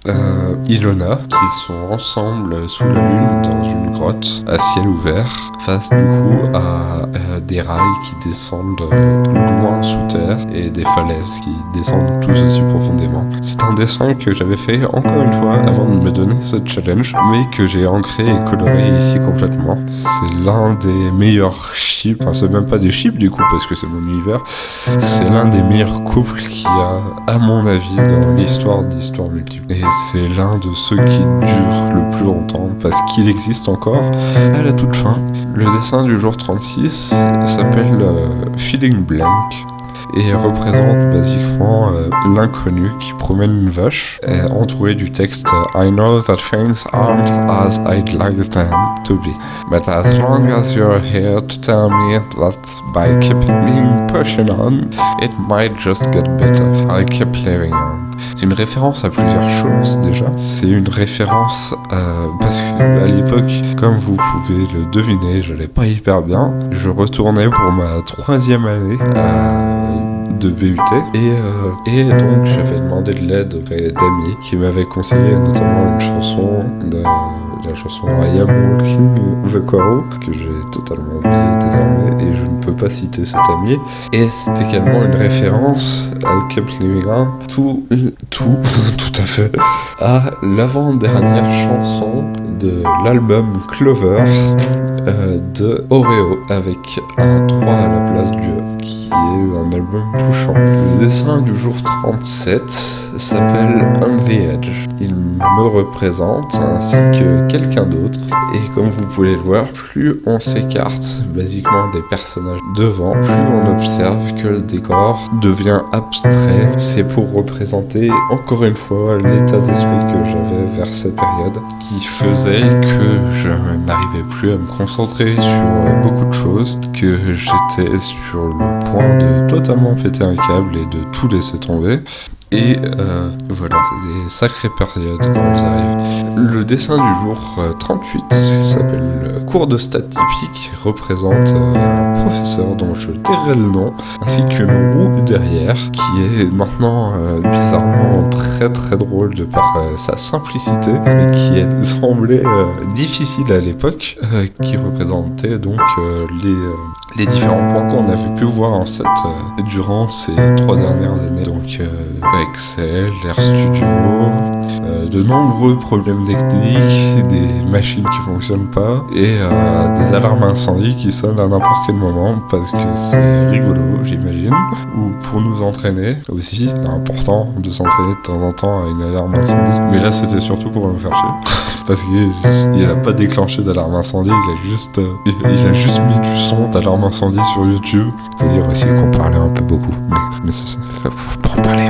S1: Ilona qui sont ensemble sous la lune dans une grotte à ciel ouvert face du coup à des rails qui descendent loin sous terre et des falaises qui descendent tous aussi profondément. C'est un dessin que j'avais fait encore une fois avant de me donner ce challenge, mais que j'ai ancré et coloré ici complètement. C'est l'un des meilleurs chips, enfin c'est même pas des chips du coup parce que c'est mon univers, c'est l'un des meilleurs couples qu'il y a à mon avis dans l'histoire d'Histoire Multiple. Et c'est l'un de ceux qui durent le plus longtemps parce qu'il existe encore à la toute fin. Le dessin du jour 36 s'appelle Feeling Blank et représente basiquement l'inconnu qui promène une vache, entouré du texte I know that things aren't as I'd like them to be, but as long as you're here to tell me that by keeping pushing on, it might just get better, I'll keep living on. C'est une référence à plusieurs choses déjà. C'est une référence parce qu'à l'époque, comme vous pouvez le deviner, j'allais pas hyper bien. Je retournais pour ma 3e année de BUT et donc j'avais demandé de l'aide auprès d'amis qui m'avaient conseillé notamment une chanson la chanson I Am Walking the Cow que j'ai totalement oublié désormais et je ne peux pas citer cet ami, et c'est également une référence à Kept Living On tout à fait à l'avant-dernière chanson de l'album Clover de Oreo avec un 3 à la place du E qui est un album touchant. Le dessin du jour 37 s'appelle On the Edge. Il me représente ainsi que quelqu'un d'autre et comme vous pouvez le voir, plus on s'écarte basiquement des personnages devant, plus on observe que le décor devient abstrait. C'est pour représenter encore une fois l'état d'esprit que j'avais vers cette période qui faisait que je n'arrivais plus à me concentrer sur beaucoup de choses, que j'étais sur le point de totalement péter un câble et de tout laisser tomber. Et voilà, c'est des sacrées périodes quand ils arrivent. Le dessin du jour 38 s'appelle Cours de stats typique, représente un professeur dont je tairai le nom, ainsi qu'une roue derrière, qui est maintenant bizarrement très très drôle de par sa simplicité, mais qui est semblé difficile à l'époque, qui représentait donc les différents points qu'on avait pu voir en set durant ces 3 dernières années, donc Excel, RStudio, de nombreux problèmes techniques, des machines qui fonctionnent pas et des alarmes incendie qui sonnent à n'importe quel moment parce que c'est rigolo, j'imagine, ou pour nous entraîner aussi. C'est important de s'entraîner de temps en temps à une alarme incendie, mais là c'était surtout pour me faire chier parce qu'il a pas déclenché d'alarme incendie, il a juste mis du son d'alarme incendie sur YouTube. Faut dire aussi qu'on parlait un peu beaucoup, mais ça faut pas en parler,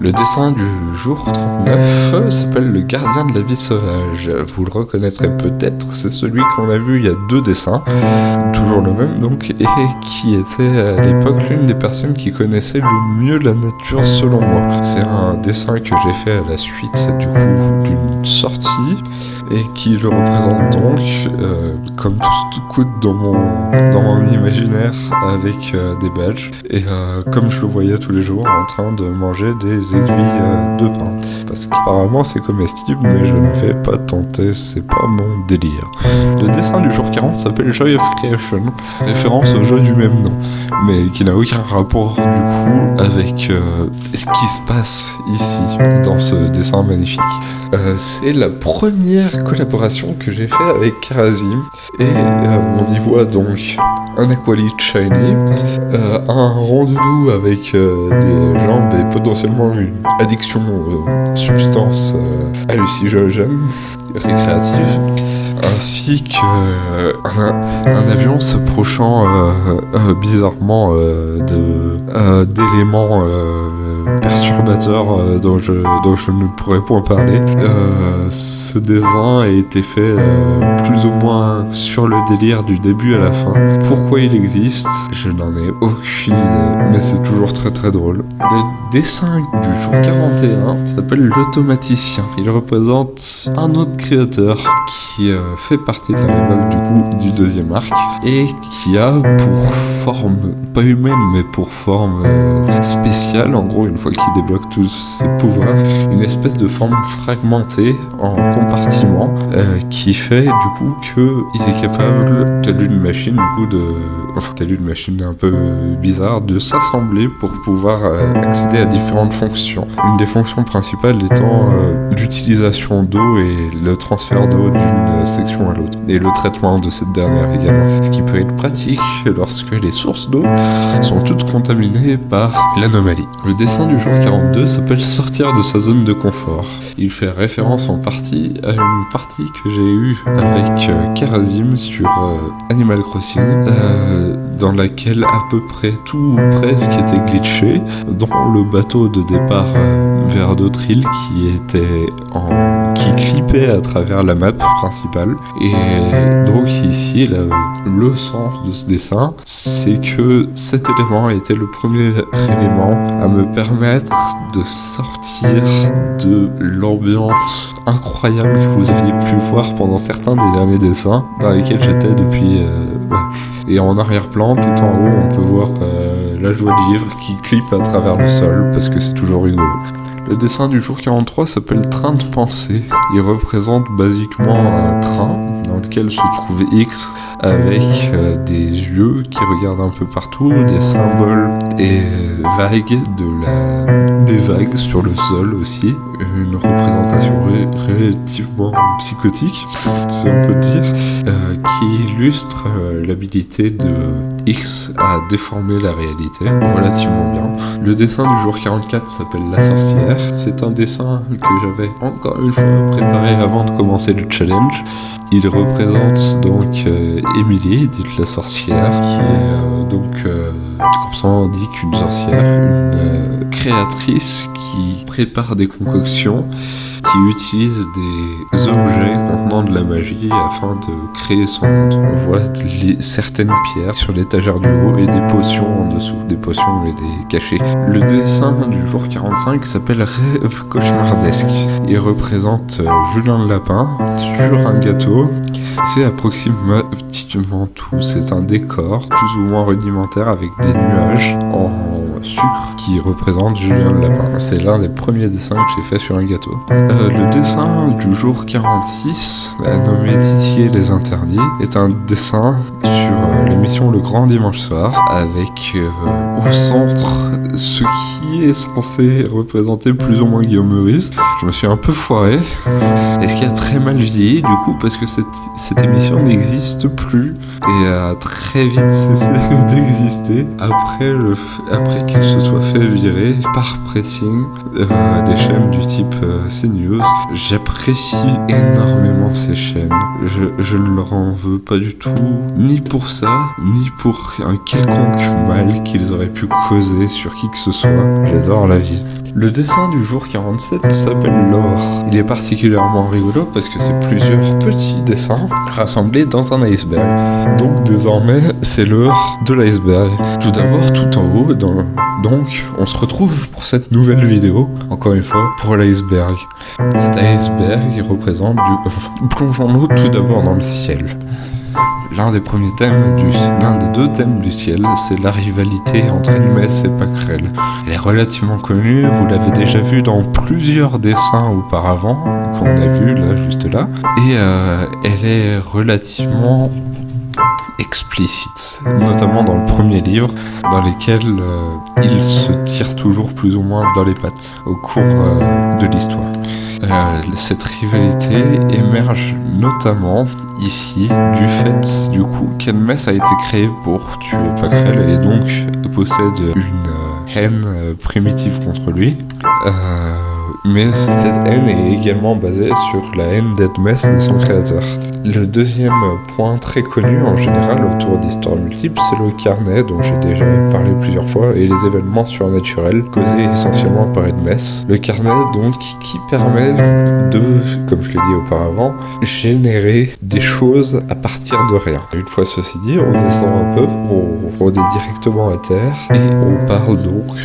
S1: Le dessin du jour 39 s'appelle Le gardien de la vie sauvage. Vous le reconnaîtrez peut-être, c'est celui qu'on a vu il y a 2 dessins, toujours le même donc, et qui était à l'époque l'une des personnes qui connaissait le mieux la nature selon moi. C'est un dessin que j'ai fait à la suite du coup d'une sortie et qui le représente donc comme tout coûte dans mon imaginaire avec des badges et comme je le voyais tous les jours en train de manger des aiguilles de pain parce qu'apparemment c'est comestible mais je ne vais pas tenter, c'est pas mon délire. Le dessin du jour 40 s'appelle Joy of Creation, référence au jeu du même nom mais qui n'a aucun rapport du coup avec ce qui se passe ici dans ce dessin magnifique. C'est la première collaboration que j'ai fait avec Karazim et on y voit donc un Aqualite Shiny, un rondoudou avec des jambes et potentiellement une addiction aux substances hallucinogènes, récréatives, ainsi qu'un avion s'approchant bizarrement d'éléments perturbateurs dont je ne pourrais point parler. Ce dessin a été fait plus ou moins sur le délire du début à la fin. Pourquoi il existe, je n'en ai aucune idée, mais c'est toujours très très drôle. Le dessin du jour 41 s'appelle l'automaticien. Il représente un autre créateur qui fait partie de la révolte du coup du 2e arc et qui a pour forme, pas humaine mais pour forme spéciale, en gros une fois qu'il débloque tous ses pouvoirs, une espèce de forme fragmentée en compartiments qui fait du coup qu'il est capable, telle une machine un peu bizarre, de s'assembler pour pouvoir accéder à différentes fonctions. Une des fonctions principales étant l'utilisation d'eau et le transfert d'eau d'une section à l'autre, et le traitement de cette dernière également. Ce qui peut être pratique lorsque les sources d'eau sont toutes contaminées par l'anomalie. Le dessin du jour 42 s'appelle Sortir de sa zone de confort. Il fait référence en partie à une partie que j'ai eue avec Karazim sur Animal Crossing, dans laquelle à peu près tout ou presque était glitché, dont le bateau de départ vers d'autres îles qui clippait à travers la map principale. Et donc ici, le sens de ce dessin, c'est que cet élément a été le premier élément à me permettre de sortir de l'ambiance incroyable que vous aviez pu voir pendant certains des derniers dessins dans lesquels j'étais depuis... Et en arrière-plan, tout en haut, on peut voir la joie de vivre qui clippe à travers le sol parce que c'est toujours rigolo. Le dessin du jour 43 s'appelle Train de pensée. Il représente basiquement un train dans lequel se trouve X avec des yeux qui regardent un peu partout, des symboles et vagues, des vagues sur le sol aussi. Une représentation relativement psychotique, si on peut dire, qui illustre l'habilité de X à déformer la réalité relativement bien. Le dessin du jour 44 s'appelle La sorcière. C'est un dessin que j'avais encore une fois préparé avant de commencer le challenge. Il représente donc Emily, dite la sorcière, qui est donc, comme ça on dit qu'une sorcière, créatrice qui prépare des concoctions, qui utilise des objets contenant de la magie afin de créer son monde. On voit certaines pierres sur l'étagère du haut et des potions en dessous, des potions et des cachets. Le dessin du jour 45 s'appelle Rêve cauchemardesque. Il représente Julien le Lapin sur un gâteau. C'est approximativement tout. C'est un décor plus ou moins rudimentaire avec des nuages en sucre qui représentent Julien le Lapin. C'est l'un des premiers dessins que j'ai fait sur un gâteau. Le dessin du jour 46, nommé Titiller les interdits, est un dessin sur l'émission Le Grand Dimanche Soir, avec au centre ce qui est censé représenter plus ou moins Guillaume Meurice. Je me suis un peu foiré, et ce qui a très mal vieilli du coup, parce que cette émission n'existe plus et a très vite cessé d'exister après qu'il se soit fait virer par pressing des chaînes du type CNews. J'apprécie énormément ces chaînes. Je ne leur en veux pas du tout, ni pour ça, ni pour un quelconque mal qu'ils auraient pu causer sur qui que ce soit. J'adore la vie. Le dessin du jour 47 s'appelle L'Or. Il est particulièrement rigolo parce que c'est plusieurs petits dessins rassemblés dans un iceberg. Donc désormais, c'est l'heure de l'iceberg. Tout d'abord, tout en haut, donc on se retrouve pour cette nouvelle vidéo, encore une fois, pour l'iceberg. Cet iceberg, il représente plongeons-nous tout d'abord dans le ciel. L'un des deux thèmes du ciel, c'est la rivalité entre Hermès et Pâquerel. Elle est relativement connue, vous l'avez déjà vue dans plusieurs dessins auparavant, qu'on a vu là, juste là, et elle est relativement explicite, notamment dans le premier livre, dans lesquels il se tire toujours plus ou moins dans les pattes au cours de l'histoire. Cette rivalité émerge notamment ici du fait du coup qu'Hermès a été créé pour tuer Pâquerel et donc possède une haine primitive contre lui. Mais cette haine est également basée sur la haine d'Hermès de son créateur. Le deuxième point très connu en général autour d'histoires multiples, c'est le carnet dont j'ai déjà parlé plusieurs fois et les événements surnaturels causés essentiellement par Hermès. Le carnet donc qui permet de, comme je l'ai dit auparavant, générer des choses à partir de rien. Une fois ceci dit, on descend un peu, on est directement à terre et on parle donc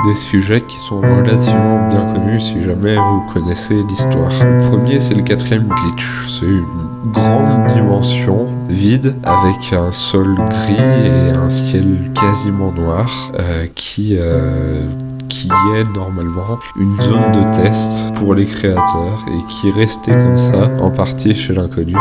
S1: des sujets qui sont relativement bien connus si jamais vous connaissez l'histoire. Le premier, c'est le 4e glitch. C'est une grande dimension vide avec un sol gris et un ciel quasiment noir qui est normalement une zone de test pour les créateurs et qui restait comme ça en partie chez l'inconnu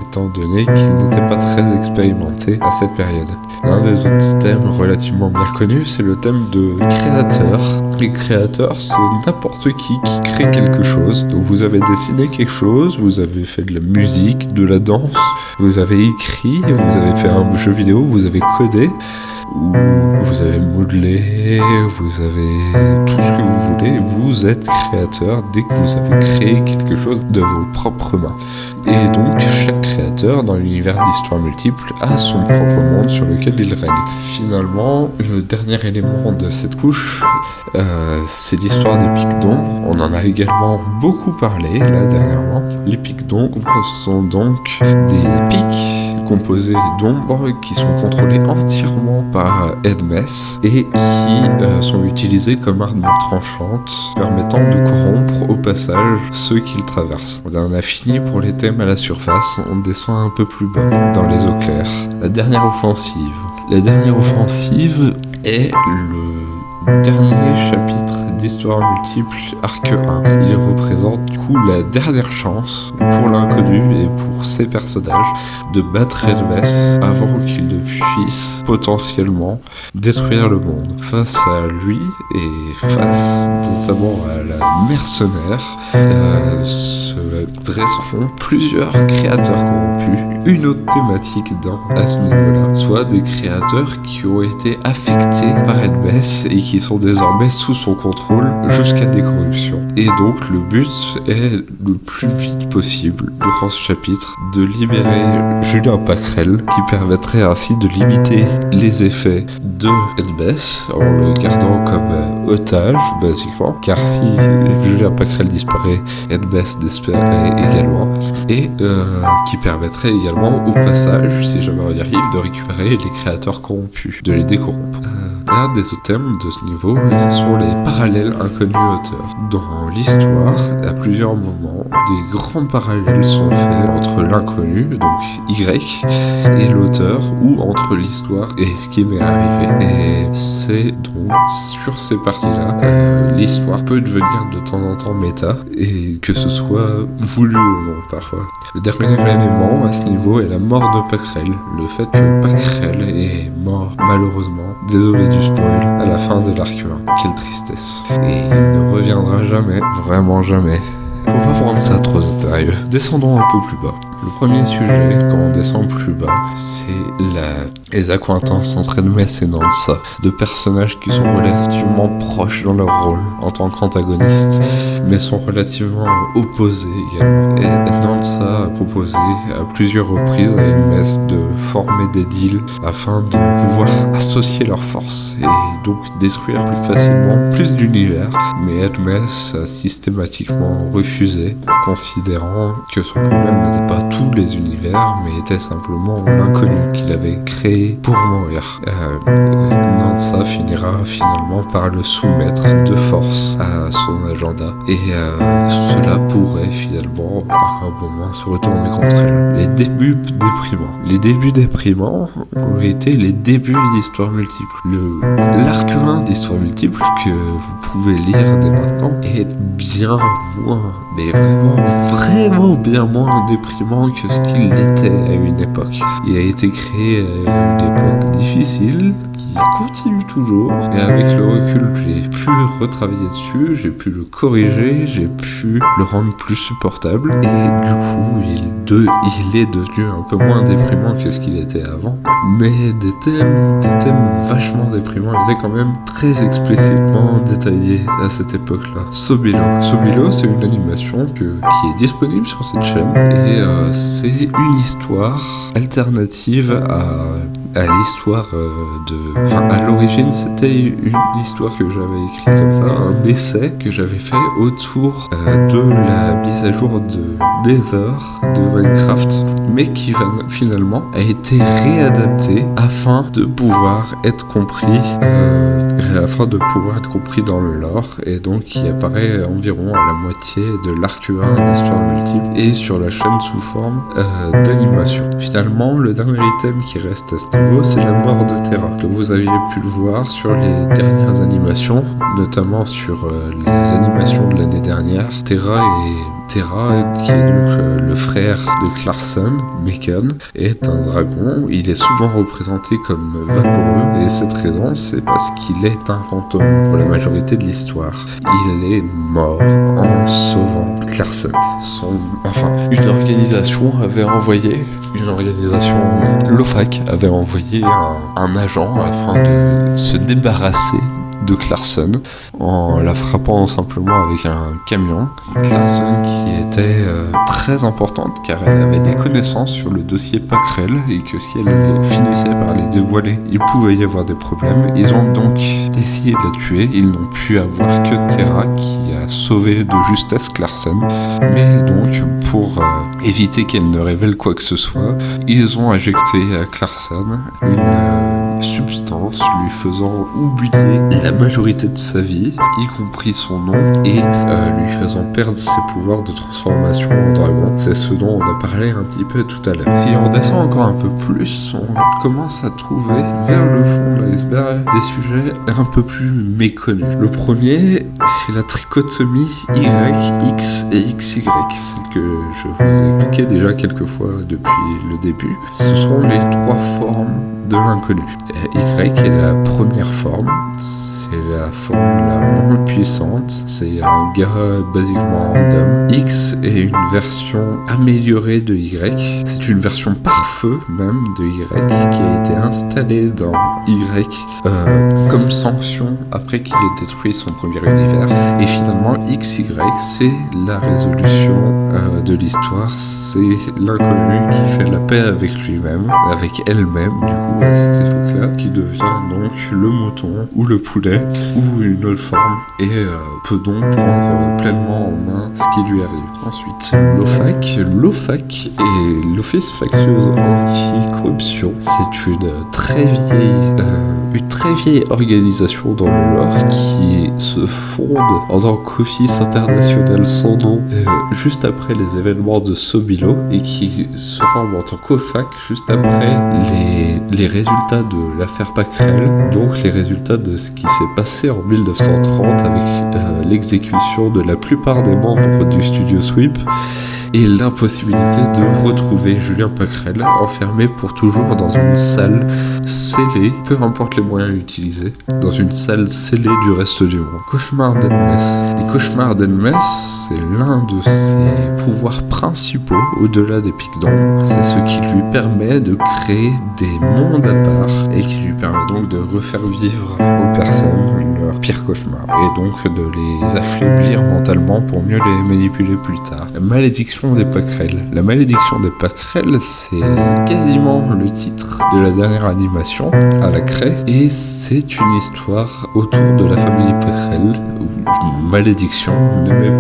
S1: étant donné qu'il n'était pas très expérimenté à cette période. L'un des autres thèmes relativement bien connus, c'est le thème de créateur. Les créateurs, c'est n'importe qui crée quelque chose. Donc vous avez dessiné quelque chose, vous avez fait de la musique, de la danse, vous avez écrit, vous avez fait un jeu vidéo, vous avez codé, ou vous avez modelé, vous avez tout ce que vous voulez, vous êtes créateur dès que vous avez créé quelque chose de vos propres mains. Et donc chaque créateur dans l'univers d'histoires multiples a son propre monde sur lequel il règne. Finalement, le dernier élément de cette couche, c'est l'histoire des pics d'ombre. On en a également beaucoup parlé là dernièrement. Les pics d'ombre sont donc des pics composés d'ombres qui sont contrôlés entièrement par Hermès et qui sont utilisés comme armes tranchantes permettant de corrompre au passage ceux qu'ils traversent. On en a fini pour les thèmes à la surface, on descend un peu plus bas dans les eaux claires. La dernière offensive. La dernière offensive est le dernier chapitre d'Histoire multiple, arc 1. Il représente du coup la dernière chance pour l'inconnu et pour ses personnages de battre Hermès avant qu'il ne puisse potentiellement détruire le monde. Face à lui et face notamment à la mercenaire, se dresseront plusieurs créateurs corrompus. Une autre thématique à ce niveau-là, soit des créateurs qui ont été affectés par Hermès et qui sont désormais sous son contrôle jusqu'à des corruptions. Et donc le but est le plus vite possible, durant ce chapitre, de libérer Julien Pacrel, qui permettrait ainsi de limiter les effets de Edbess en le gardant comme otage, basiquement, car si Julien Pacrel disparaît, Edbess disparaît également, et qui permettrait également au passage, si jamais on y arrive, de récupérer les créateurs corrompus, de les décorrompre. L'un des thèmes de ce niveau, ce sont les parallèles inconnus auteurs. Dans l'histoire, à plusieurs moments, des grands parallèles sont faits entre l'inconnu, donc Y, et l'auteur, ou entre l'histoire et ce qui m'est arrivé. Et c'est donc sur ces parties-là, l'histoire peut devenir de temps en temps méta, et que ce soit voulu ou non parfois. Le dernier élément à ce niveau est la mort de Pacrel. Le fait que Pacrel est mort, malheureusement, désolé du spoil, à la fin de l'arc 1. Quelle tristesse. Et il ne reviendra jamais, vraiment jamais. Faut pas prendre ça trop au sérieux. Descendons un peu plus bas. Le premier sujet, quand on descend plus bas, c'est les accointances entre Edmess et Nansa, deux personnages qui sont relativement proches dans leur rôle en tant qu'antagonistes, mais sont relativement opposés également. Et Nansa a proposé à plusieurs reprises à Edmess de former des deals afin de pouvoir associer leurs forces et donc détruire plus facilement plus d'univers, mais Edmess a systématiquement refusé, considérant que son problème n'était pas tous les univers, mais était simplement l'inconnu qu'il avait créé pour mourir. Nansa finira finalement par le soumettre de force à son agenda, et cela pourrait finalement à un moment se retourner contre elle. Les débuts déprimants. Les débuts déprimants ont été les débuts d'Histoire Multiple. L'arc 1 d'Histoire Multiple que vous pouvez lire dès maintenant est bien moins, mais vraiment bien moins déprimant que ce qu'il était à une époque. Il a été créé à une époque difficile, qui continue toujours, et avec le recul, j'ai pu retravailler dessus, j'ai pu le corriger, j'ai pu le rendre plus supportable, et du coup, il est devenu un peu moins déprimant que ce qu'il était avant, mais des thèmes vachement déprimants étaient quand même très explicitement détaillés à cette époque-là. Sobilo, c'est une animation qui est disponible sur cette chaîne, et c'est une histoire alternative à l'histoire à l'origine, c'était une histoire que j'avais écrite comme ça, un essai que j'avais fait autour de la mise à jour de Nether de Minecraft, mais qui finalement a été réadapté afin de pouvoir être compris dans le lore, et donc qui apparaît environ à la moitié de l'arc 1 d'Histoire Multiple et sur la chaîne sous forme d'animation. Finalement, le dernier item qui reste à ce niveau, c'est la mort de Terra, que vous aviez pu le voir sur les dernières animations, notamment sur les animations de l'année dernière. Terra, qui est donc le frère de Clarkson, Mekon, est un dragon. Il est souvent représenté comme vaporeux, et cette raison, c'est parce qu'il est un fantôme pour la majorité de l'histoire. Il est mort en sauvant Clarkson. Une organisation, l'OFAC avait envoyé un agent afin de se débarrasser de Clarkson en la frappant simplement avec un camion. Clarkson qui était très importante car elle avait des connaissances sur le dossier Pacrel, et que si elle finissait par les dévoiler, il pouvait y avoir des problèmes. Ils ont donc essayé de la tuer. Ils n'ont pu avoir que Terra qui a sauvé de justesse Clarkson, mais donc pour éviter qu'elle ne révèle quoi que ce soit, ils ont injecté à Clarkson une substance lui faisant oublier la majorité de sa vie, y compris son nom, et lui faisant perdre ses pouvoirs de transformation en dragon. C'est ce dont on a parlé un petit peu tout à l'heure. Si on descend encore un peu plus, on commence à trouver vers le fond de l'iceberg des sujets un peu plus méconnus. Le premier, c'est la trichotomie Y, X et XY, celle que je vous ai expliqué déjà quelques fois depuis le début. Ce sont les trois formes de l'inconnu. Y est la première forme, c'est la forme la moins puissante, c'est un gars basiquement random. X est une version améliorée de Y, c'est une version par feu même de Y qui a été installée dans Y comme sanction après qu'il ait détruit son premier univers. Et finalement XY c'est la résolution de l'histoire, c'est l'inconnu qui fait la paix avec lui-même, avec elle-même du coup à cette époque-là, qui devient donc le mouton ou le poulet ou une autre forme et peut donc prendre pleinement en main ce qui lui arrive. Ensuite, l'OFAC et l'Office factieuse anti-corruption, c'est une très vieille organisation dans le lore qui se fonde en tant qu'office international sans nom juste après les événements de Sobilo et qui se forme en tant qu'OFAC juste après les résultats de l'affaire Pacrel, donc les résultats de ce qui s'est passé en 1930 avec l'exécution de la plupart des membres du studio Sweep et l'impossibilité de retrouver Julien Pacrel enfermé pour toujours dans une salle scellée, peu importe les moyens utilisés, dans une salle scellée du reste du monde. Cauchemar d'Edmès. Les cauchemars d'Edmès, c'est l'un de ses pouvoirs principaux au-delà des pics d'ombre. C'est ce qui lui permet de créer des mondes à part et qui lui permet donc de refaire vivre aux personnes leurs pires cauchemars et donc de les affaiblir mentalement pour mieux les manipuler plus tard. La malédiction des Pacrel. La malédiction des Pacrel, c'est quasiment le titre de la dernière animation à la craie et c'est une histoire autour de la famille Pacrel, une malédiction nommée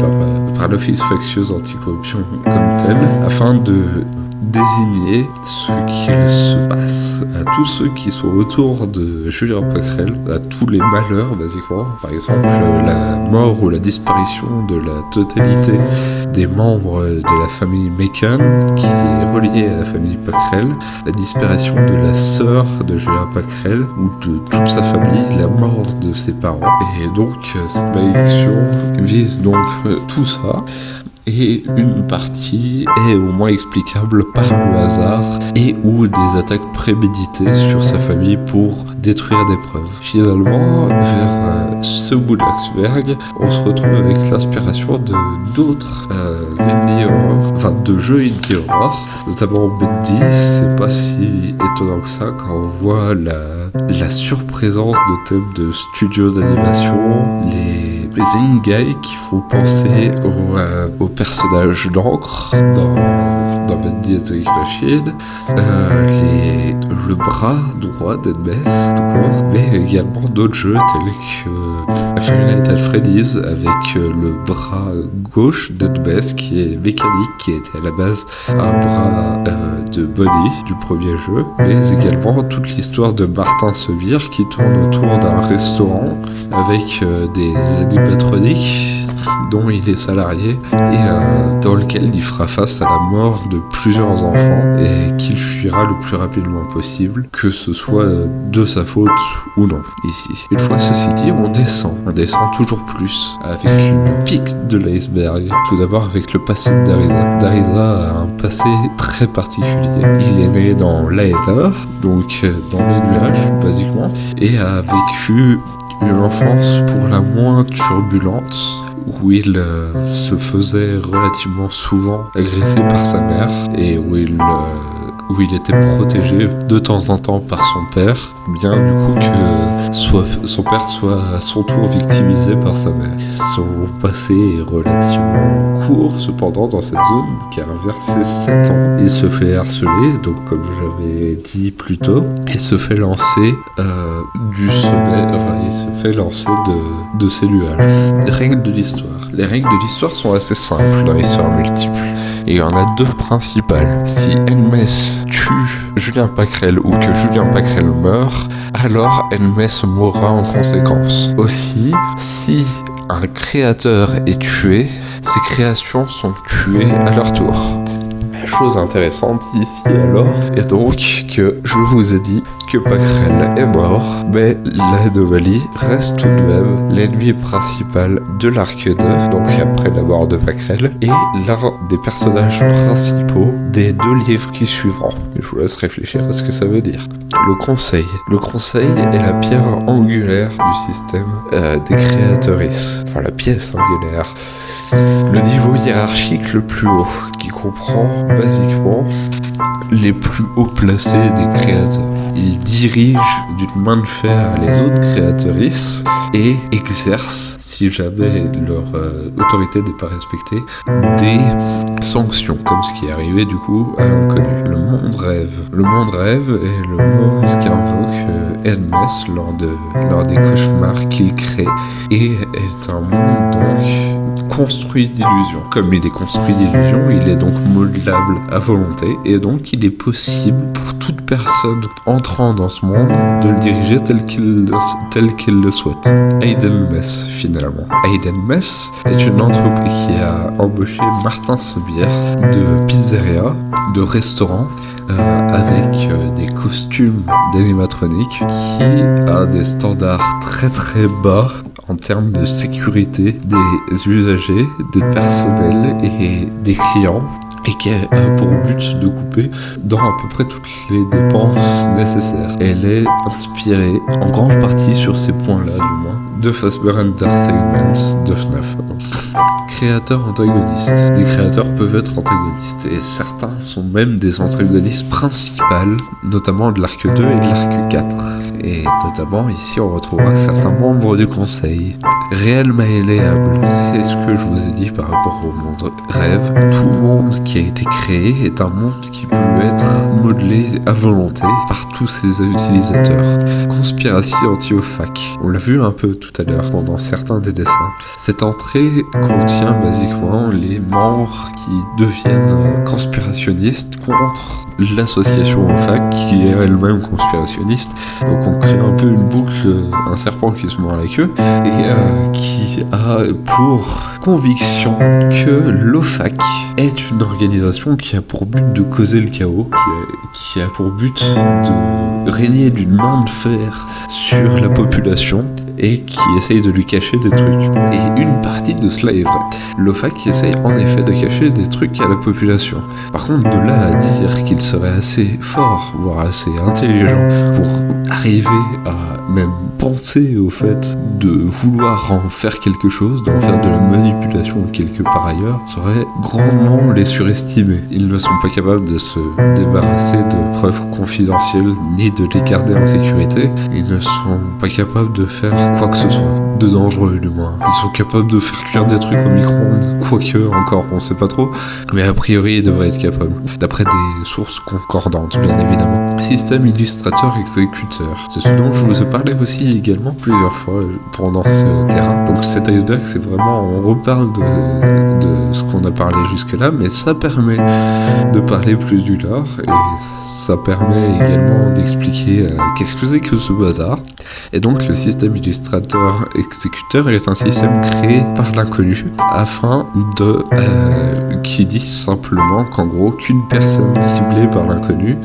S1: par l'Office factieuse anticorruption comme telle, afin de désigner ce qu'il se passe à tous ceux qui sont autour de Julien Pacrel, à tous les malheurs basiquement, par exemple la mort ou la disparition de la totalité des membres de la famille Macon qui est reliée à la famille Pacrel, la disparition de la sœur de Julien Pacrel ou de toute sa famille, la mort de ses parents. Et donc cette malédiction vise donc tout ça. Et une partie est au moins explicable par le hasard et ou des attaques préméditées sur sa famille pour détruire des preuves. Finalement, vers ce bout de l'iceberg, on se retrouve avec l'inspiration de d'autres indie horror, enfin de jeux indie horror, notamment Bendy. C'est pas si étonnant que ça quand on voit la surprésence de thèmes de studios d'animation, les ingai qui font penser aux personnages d'encre dans Bendy and the Ink Machine, le bras droit d'Edmès, mais également d'autres jeux tels que Five Nights at Freddy's avec le bras gauche d'Edmès qui est mécanique, qui était à la base un bras de Bonnie du premier jeu, mais également toute l'histoire de Martin Sebir qui tourne autour d'un restaurant avec des animatroniques dont il est salarié et dans lequel il fera face à la mort de plusieurs enfants et qu'il fuira le plus rapidement possible, que ce soit de sa faute ou non, ici. Une fois ceci dit, on descend toujours plus avec le pic de l'iceberg. Tout d'abord avec le passé de Darisa. Darisa a un passé très particulier. Il est né dans l'Aether, donc dans les nuages, basiquement, et a vécu une enfance pour la moins turbulente, où il se faisait relativement souvent agresser par sa mère et où il était protégé de temps en temps par son père, bien du coup que son père soit à son tour victimisé par sa mère. Son passé est relativement court cependant dans cette zone, car vers ses 7 ans, il se fait harceler, donc comme j'avais dit plus tôt, et se fait lancer du sommet, enfin il se fait lancer de ses nuages. Les règles de l'histoire. Les règles de l'histoire sont assez simples dans l'histoire multiple. Et il y en a deux principales. Si Edmès tue Julien Pacrel ou que Julien Pacrel meurt, alors Edmès mourra en conséquence. Aussi, si un créateur est tué, ses créations sont tuées à leur tour. chose intéressante ici alors est donc que je vous ai dit que Pacrel est mort, mais l'anomalie reste tout de même l'ennemi principal de l'arc 2, donc après la mort de Pacrel, et l'un des personnages principaux des 2 livres qui suivront. Je vous laisse réfléchir à ce que ça veut dire. Le conseil. Le conseil est la pierre angulaire du système des créatrices. Enfin, la pièce angulaire. Le niveau hiérarchique le plus haut, qui comprend basiquement les plus hauts placés des créateurs. Il dirige d'une main de fer les autres créatrices et exerce, si jamais leur autorité n'est pas respectée, des sanctions, comme ce qui est arrivé du coup à l'inconnu. Le monde rêve. Le monde rêve est le monde qu'invoque Hermès lors des cauchemars qu'il crée, et est un monde donc construit d'illusions. Comme il est construit d'illusions, il est donc modelable à volonté, et donc il est possible pour toute personne entrant dans ce monde de le diriger tel qu'il le souhaite. Hayden Mess, finalement. Hayden Mess est une entreprise qui a embauché Martin Sobière de pizzeria, de restaurant, avec des costumes d'animatronique, qui a des standards très très bas en termes de sécurité des usagers, des personnels et des clients, et qui a pour but de couper dans à peu près toutes les dépenses nécessaires. Elle est inspirée en grande partie sur ces points-là, du moins, de Fazbear Entertainment de FNAF. Créateurs antagonistes. Des créateurs peuvent être antagonistes, et certains sont même des antagonistes principales, notamment de l'arc 2 et de l'arc 4. Et notamment, ici, on retrouvera certains membres du conseil. Réel malléable, c'est ce que je vous ai dit par rapport au monde rêve. Tout monde qui a été créé est un monde qui peut être modelé à volonté par tous ses utilisateurs. Conspiratie anti-OFAC. On l'a vu un peu tout à l'heure pendant certains des dessins. Cette entrée contient basiquement les membres qui deviennent conspirationnistes contre l'association OFAC, qui est elle-même conspirationniste. Donc on crée un peu une boucle, un serpent qui se mord la queue, et qui a pour conviction que l'OFAC est une organisation qui a pour but de causer le chaos, qui a pour but de régner d'une main de fer sur la population, et qui essaye de lui cacher des trucs. Et une partie de cela est vrai. L'OFAC essaye en effet de cacher des trucs à la population. Par contre, de là à dire qu'il serait assez fort, voire assez intelligent, pour arriver à même penser au fait de vouloir en faire quelque chose, d'en faire de la manipulation quelque part ailleurs, serait grandement les surestimer. Ils ne sont pas capables de se débarrasser de preuves confidentielles, ni de les garder en sécurité. Ils ne sont pas capables de faire quoi que ce soit de dangereux, du moins. Ils sont capables de faire cuire des trucs au micro-ondes, quoique encore, on sait pas trop, mais a priori ils devraient être capables, d'après des sources concordantes, bien évidemment. Système illustrateur-exécuteur, c'est ce dont je vous ai parlé aussi également plusieurs fois pendant ce terrain. Donc cet iceberg, c'est vraiment, on reparle de ce qu'on a parlé jusque-là, mais ça permet de parler plus du lore, et ça permet également d'expliquer qu'est-ce que c'est que ce bazar. Et donc le système illustrateur-exécuteur est un système créé par l'inconnu, afin de qui dit simplement qu'en gros qu'une personne ciblée par l'inconnu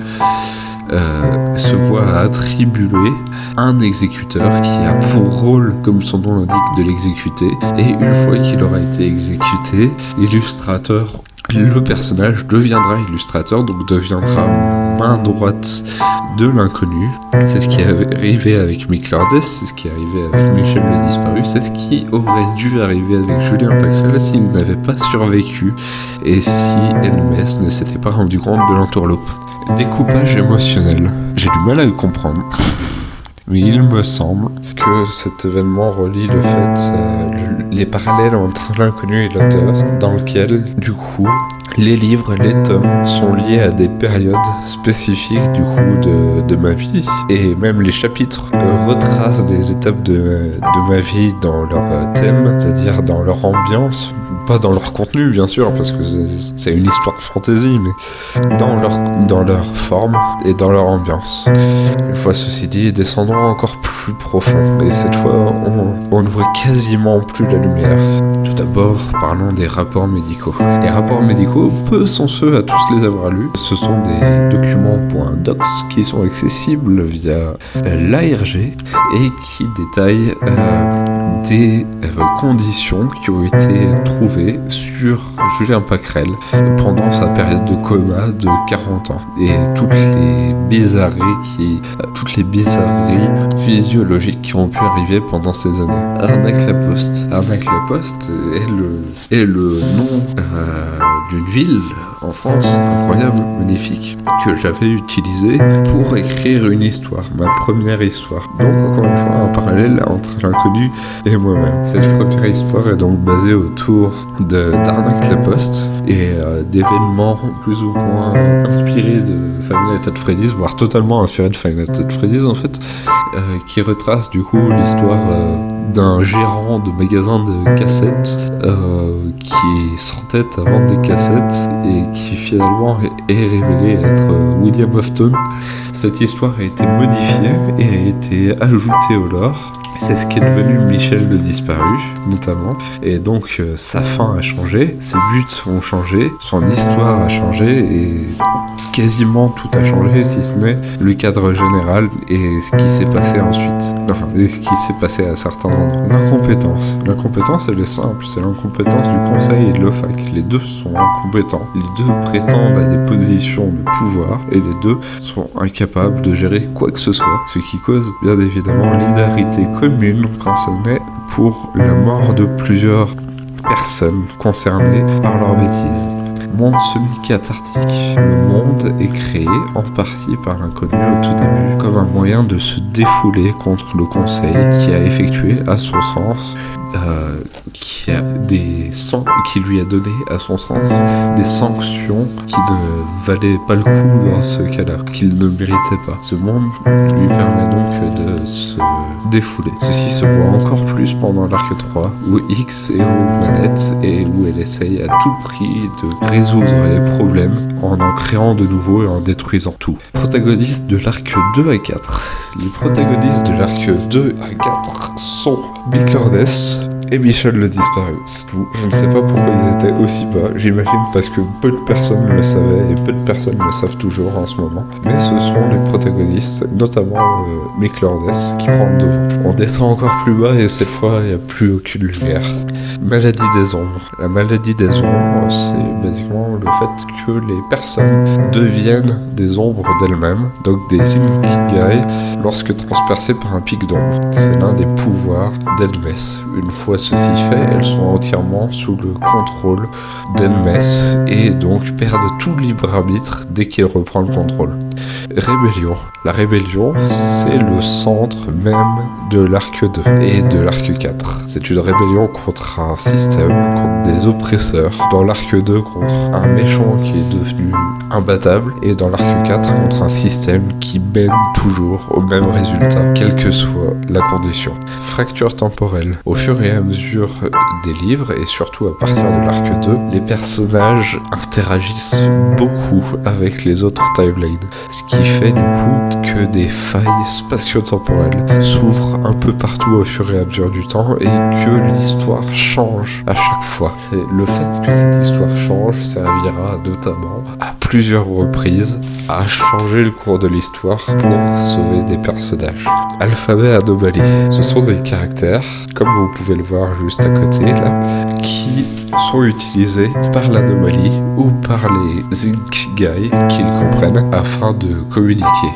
S1: se voit attribuer un exécuteur qui a pour rôle, comme son nom l'indique, de l'exécuter, et une fois qu'il aura été exécuté, l'illustrateur, le personnage deviendra illustrateur, donc deviendra main droite de l'inconnu. C'est ce qui est arrivé avec Mick Lordes, c'est ce qui est arrivé avec Michel le Disparu, c'est ce qui aurait dû arriver avec Julien Pacrel s'il n'avait pas survécu et si Hermès ne s'était pas rendu compte de l'entourloupe. Découpage émotionnel. J'ai du mal à le comprendre. Mais il me semble que cet événement relie le fait, les parallèles entre l'inconnu et l'auteur, dans lequel, du coup, les livres, les tomes sont liés à des périodes spécifiques, du coup, de ma vie. Et même les chapitres retracent des étapes de ma vie dans leur thème, c'est-à-dire dans leur ambiance. Pas dans leur contenu, bien sûr, parce que c'est une histoire de fantasy, mais dans leur forme et dans leur ambiance. Une fois ceci dit, descendons encore plus profond, et cette fois, on ne voit quasiment plus la lumière. Tout d'abord, parlons des rapports médicaux. Les rapports médicaux peu sont ceux à tous les avoir lus. Ce sont des documents .docs qui sont accessibles via l'ARG et qui détaillent des conditions qui ont été trouvées sur Julien Pacrel pendant sa période de coma de 40 ans et toutes les bizarreries physiologiques qui ont pu arriver pendant ces années. Arnaque-la-Poste est le nom d'une ville en France, incroyable, magnifique, que j'avais utilisé pour écrire une histoire, ma première histoire. Donc encore une fois, un parallèle entre l'inconnu et moi-même. Cette première histoire est donc basée autour d'Arnaque-la-Poste et d'événements plus ou moins inspirés de Five Nights at Freddy's, voire totalement inspirés de Five Nights at Freddy's en fait, qui retrace du coup l'histoire d'un gérant de magasin de cassettes qui s'entête à vendre des cassettes et qui finalement est révélé être William Afton. Cette histoire a été modifiée et a été ajoutée au lore. C'est ce qui est devenu Michel le Disparu, notamment. Et donc, sa fin a changé, ses buts ont changé, son histoire a changé, et quasiment tout a changé, si ce n'est le cadre général et ce qui s'est passé ensuite. Enfin, et ce qui s'est passé à certains endroits. L'incompétence. L'incompétence, elle est simple, c'est l'incompétence du conseil et de l'OFAC. Les deux sont incompétents. Les deux prétendent à des positions de pouvoir, et les deux sont incapables de gérer quoi que ce soit. Ce qui cause, bien évidemment, l'hilarité commune quand ce n'est pour la mort de plusieurs personnes concernées par leurs bêtises. Monde semi-cathartique. Le monde est créé en partie par l'inconnu au tout début, comme un moyen de se défouler contre le conseil qui a effectué, à son sens, qui lui a donné, à son sens, des sanctions qui ne valaient pas le coup dans ce cas-là, qu'il ne méritait pas. Ce monde lui permet donc de se défouler. Ceci se voit encore plus pendant l'arc 3, où X est aux manettes et où elle essaye à tout prix de résoudre les problèmes en créant de nouveau et en détruisant tout. Protagonistes de l'arc 2 à 4. Les protagonistes de l'arc 2 à 4 sont Mick Lourdes et Michel le Disparu. C'est tout. Je ne sais pas pourquoi ils étaient aussi bas. J'imagine parce que peu de personnes le savaient et peu de personnes le savent toujours en ce moment. Mais ce sont les protagonistes, notamment Mick Lourdes, qui prend le devant. On descend encore plus bas et cette fois, il n'y a plus aucune lumière. Maladie des ombres. La maladie des ombres, c'est basiquement le fait que les personnes deviennent des ombres d'elles-mêmes, donc des Ikigai, lorsque transpercées par un pic d'ombre. C'est l'un des pouvoirs d'Elves. Une fois ceci fait, elles sont entièrement sous le contrôle d'Enmes et donc perdent tout libre arbitre dès qu'il reprend le contrôle. Rébellion. La rébellion, c'est le centre même de l'arc 2 et de l'arc 4. C'est une rébellion contre un système, contre des oppresseurs. Dans l'arc 2, contre un méchant qui est devenu imbattable, et dans l'arc 4, contre un système qui mène toujours au même résultat, quelle que soit la condition. Fracture temporelle. Au fur et à mesure des livres, et surtout à partir de l'arc 2, les personnages interagissent beaucoup avec les autres timelines, ce qui fait du coup que des failles spatio-temporelles s'ouvrent un peu partout au fur et à mesure du temps, et que l'histoire change à chaque fois. C'est le fait que cette histoire change servira notamment à plusieurs reprises à changer le cours de l'histoire pour sauver des personnages. Alphabet anomalie. Ce sont des caractères, comme vous pouvez le voir juste à côté là, qui sont utilisés par l'anomalie ou par les Ikigai qu'ils comprennent afin de communiquer.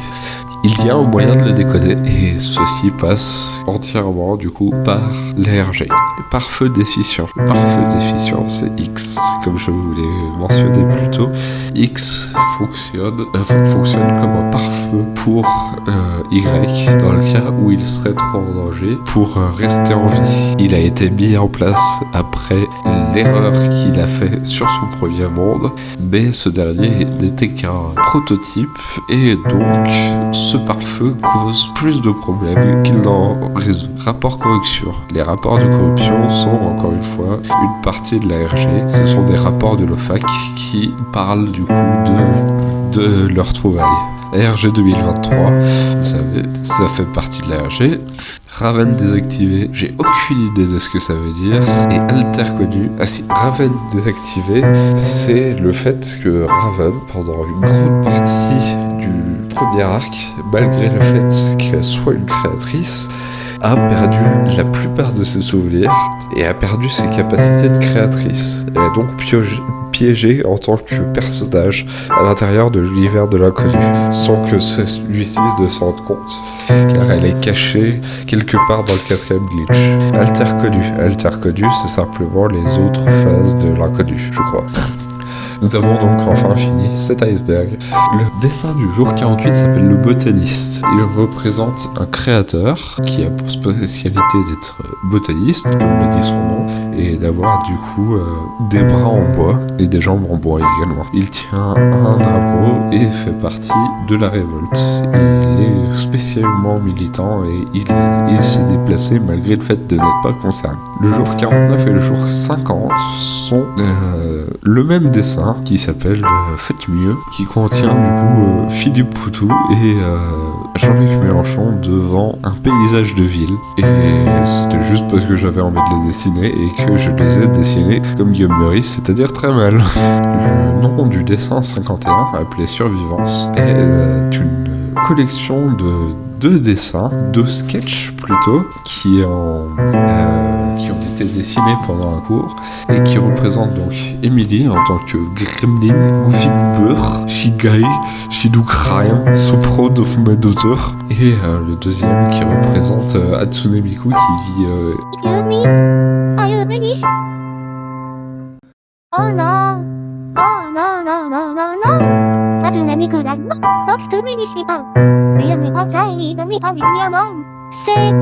S1: Il y a un moyen de le décoder et ceci passe entièrement du coup par l'ARG. Par feu d'efficient. Par feu d'efficient, c'est X, comme je vous l'ai mentionné plus tôt. X fonctionne comme un pare-feu pour Y dans le cas où il serait trop en danger pour rester en vie. Il a été mis en place après l'erreur qu'il a fait sur son premier monde, mais ce dernier n'était qu'un prototype et donc ce pare-feu cause plus de problèmes qu'il n'en résout. Rapport corruption. Les rapports de corruption sont encore une fois une partie de l'ARG. Ce sont des rapports de l'OFAC qui parlent du coup de leurs trouvailles. ARG 2023, vous savez, ça fait partie de l'ARG. Raven désactivé, j'ai aucune idée de ce que ça veut dire. Et Alter connu, Raven désactivé, c'est le fait que Raven, pendant une grande partie du premier arc, malgré le fait qu'elle soit une créatrice, a perdu la plupart de ses souvenirs et a perdu ses capacités de créatrice. Elle est donc piégée en tant que personnage à l'intérieur de l'univers de l'inconnu, sans que celui-ci ne s'en rende compte, car elle est cachée quelque part dans le 4ème glitch. Alter connu, c'est simplement les autres phases de l'inconnu, je crois. Nous avons donc enfin fini cet iceberg. Le dessin du jour 48 s'appelle le botaniste. Il représente un créateur qui a pour spécialité d'être botaniste, comme le dit son nom, et d'avoir du coup des bras en bois et des jambes en bois également. Il tient un drapeau et fait partie de la révolte. Il est spécialement militant et il s'est déplacé malgré le fait de n'être pas concerné. Le jour 49 et le jour 50 sont le même dessin qui s'appelle Faites mieux, qui contient du coup Philippe Poutou et Jean-Luc Mélenchon devant un paysage de ville. Et c'était juste parce que j'avais envie de les dessiner et que je les ai dessinés comme Guillaume Meurice, c'est-à-dire très mal. Le nom du dessin 51, appelé Survivance, est une collection de 2 dessins, 2 sketchs plutôt, qui ont été dessinés pendant un cours et qui représentent donc Emily en tant que Gremlin, Goofy Goober, She Guy, She Do Crime, So Proud of My Daughter, et le deuxième qui représente Hatsune Miku qui dit
S3: Excuse me, are you British? Oh no, oh no, no, no, no, no. Hatsune Miku does not talk to British people. Really outside the meeting with your mom. Say.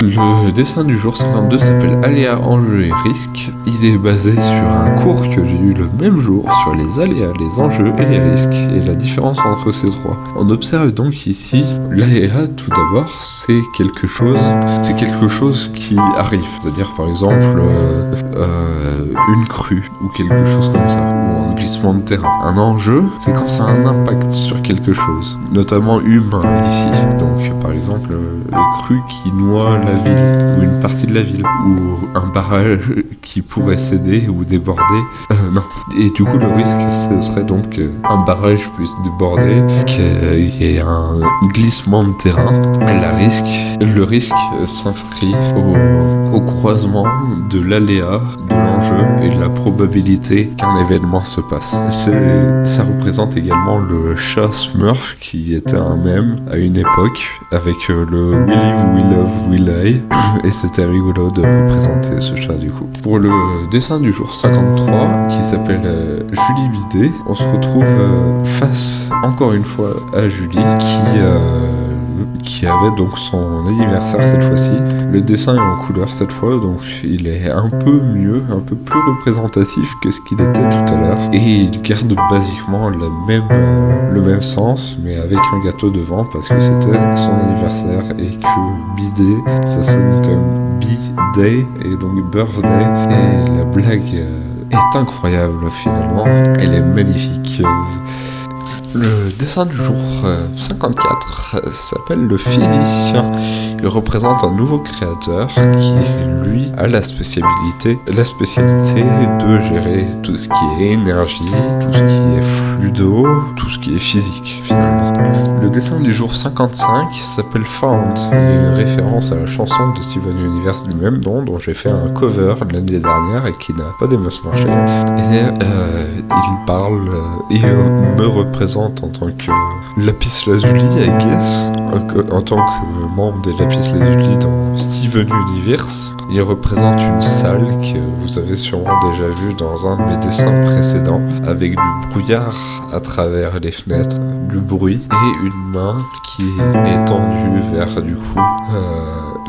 S1: Le dessin du jour 52 s'appelle Aléas, enjeux et risques. Il est basé sur un cours que j'ai eu le même jour sur les aléas, les enjeux et les risques et la différence entre ces trois. On observe donc ici l'aléa tout d'abord, c'est quelque chose qui arrive, c'est-à-dire par exemple une crue ou quelque chose comme ça, ou un glissement de terrain. Un enjeu, c'est quand ça a un impact sur quelque chose, notamment humain ici. Donc par exemple les crues qui noient la ville, ou une partie de la ville, ou un barrage qui pourrait céder ou déborder. Non. Et du coup, le risque, ce serait donc un barrage puisse déborder, qu'il y ait un glissement de terrain. Le risque s'inscrit au croisement de l'aléa, de l'enjeu et de la probabilité qu'un événement se passe. Ça représente également le chat Smurf qui était un mème à une époque avec le We Live, We Love, We Lie, et c'était rigolo de représenter ce chat du coup. Pour le dessin du jour 53 qui s'appelle Julie Bidet, on se retrouve face encore une fois à Julie qui avait donc son anniversaire cette fois-ci. Le dessin est en couleur cette fois, donc il est un peu mieux, un peu plus représentatif que ce qu'il était tout à l'heure. Et il garde basiquement le même sens, mais avec un gâteau devant, parce que c'était son anniversaire et que bidet, ça sonne comme B-Day et donc birthday. Et la blague est incroyable finalement, elle est magnifique. Le dessin du jour 54 s'appelle le physicien. Il représente un nouveau créateur qui, lui, a la spécialité de gérer tout ce qui est énergie, tout ce qui est fluido, tout ce qui est physique finalement. Le dessin du jour 55 s'appelle Found. Il est une référence à la chanson de Steven Universe du même nom dont j'ai fait un cover l'année dernière et qui n'a pas des masses marché. Et il me représente en tant que Lapis Lazuli, I guess, en tant que membre des Lapis Lazuli dans Steven Universe. Il représente une salle que vous avez sûrement déjà vue dans un de mes dessins précédents, avec du brouillard à travers les fenêtres, du bruit et une main qui est tendue vers du coup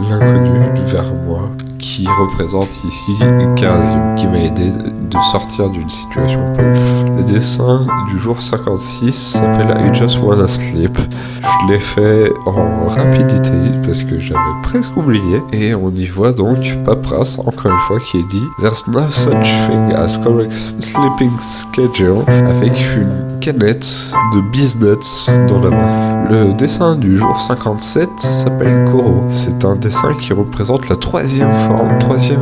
S1: l'inconnu, vers moi, qui représente ici Karazio, qui m'a aidé de sortir d'une situation pas ouf. Le dessin du jour 56 s'appelle I Just Wanna Sleep. Je l'ai fait en rapidité parce que j'avais presque oublié. Et on y voit donc Papras, encore une fois, qui est dit There's no such thing as correct sleeping schedule, avec une canette de Biznut dans la main. Le dessin du jour 57 s'appelle Koro. C'est un dessin qui représente la troisième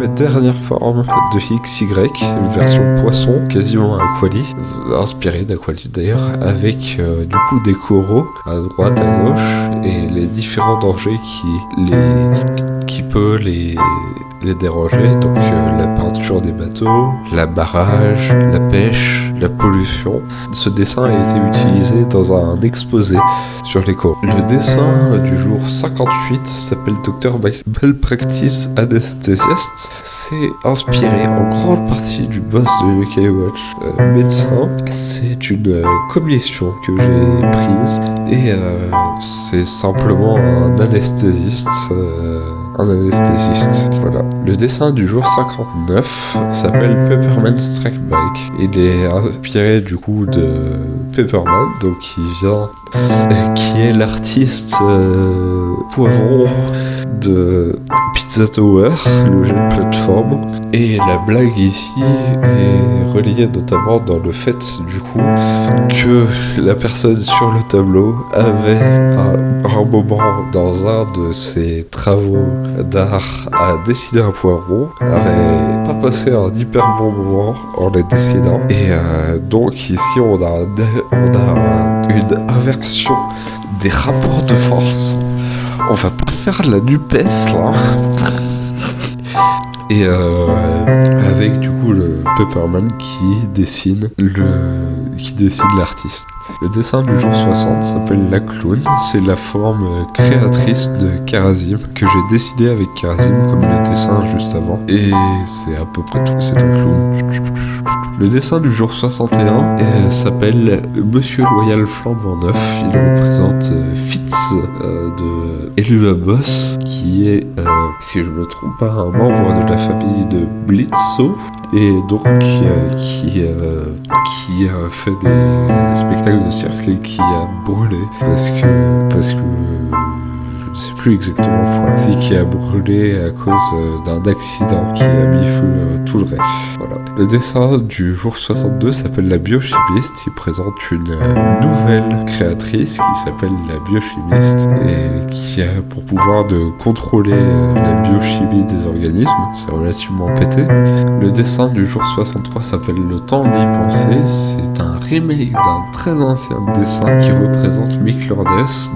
S1: et dernière forme de XY, une version poisson, quasiment Aquali, inspirée d'Aquali d'ailleurs, avec du coup des coraux à droite, à gauche, et les différents dangers qui peuvent les déranger, donc la peinture des bateaux, la barrage, la pêche, la pollution. Ce dessin a été utilisé dans un exposé sur les coraux. Le dessin du jour 58 s'appelle Dr Malpractice Anesthésiste. C'est inspiré en grande partie du boss de UK Watch, médecin. C'est une commission que j'ai prise et c'est simplement un anesthésiste. Voilà. Le dessin du jour 59 s'appelle Pepperman Strike Back. Il est inspiré du coup de Pepperman, donc qui est l'artiste poivron de Pizza Tower, le jeu de plateforme. Et la blague ici est reliée notamment dans le fait du coup que la personne sur le tableau avait un moment dans un de ses travaux d'art à dessiner un poireau, avait pas passé un hyper bon moment en les dessinant, et donc ici on a une inversion des rapports de force. On va pas faire la NUPES là. Et avec du coup le Pepperman qui dessine l'artiste. Le dessin du jour 60 s'appelle La Clown. C'est la forme créatrice de Karazim que j'ai dessiné avec Karazim comme le dessin juste avant. Et c'est à peu près tout. C'est un clown. Le dessin du jour 61 s'appelle Monsieur Loyal Flambant Neuf. Il représente Fitz de Elua Boss, qui est, si je me trompe pas, un membre de la famille de Blitzo, et donc qui fait des spectacles de cirque et qui a brûlé parce que je ne sais plus exactement pourquoi. C'est qui a brûlé à cause d'un accident qui a mis feu à tout le reste. Voilà. Le dessin du jour 62 s'appelle La Biochimiste. Il présente une nouvelle créatrice qui s'appelle La Biochimiste et qui a pour pouvoir de contrôler la biochimie des organismes. C'est relativement pété. Le dessin du jour 63 s'appelle Le Temps d'y penser. C'est un remake d'un très ancien dessin qui représente Mick Lourdes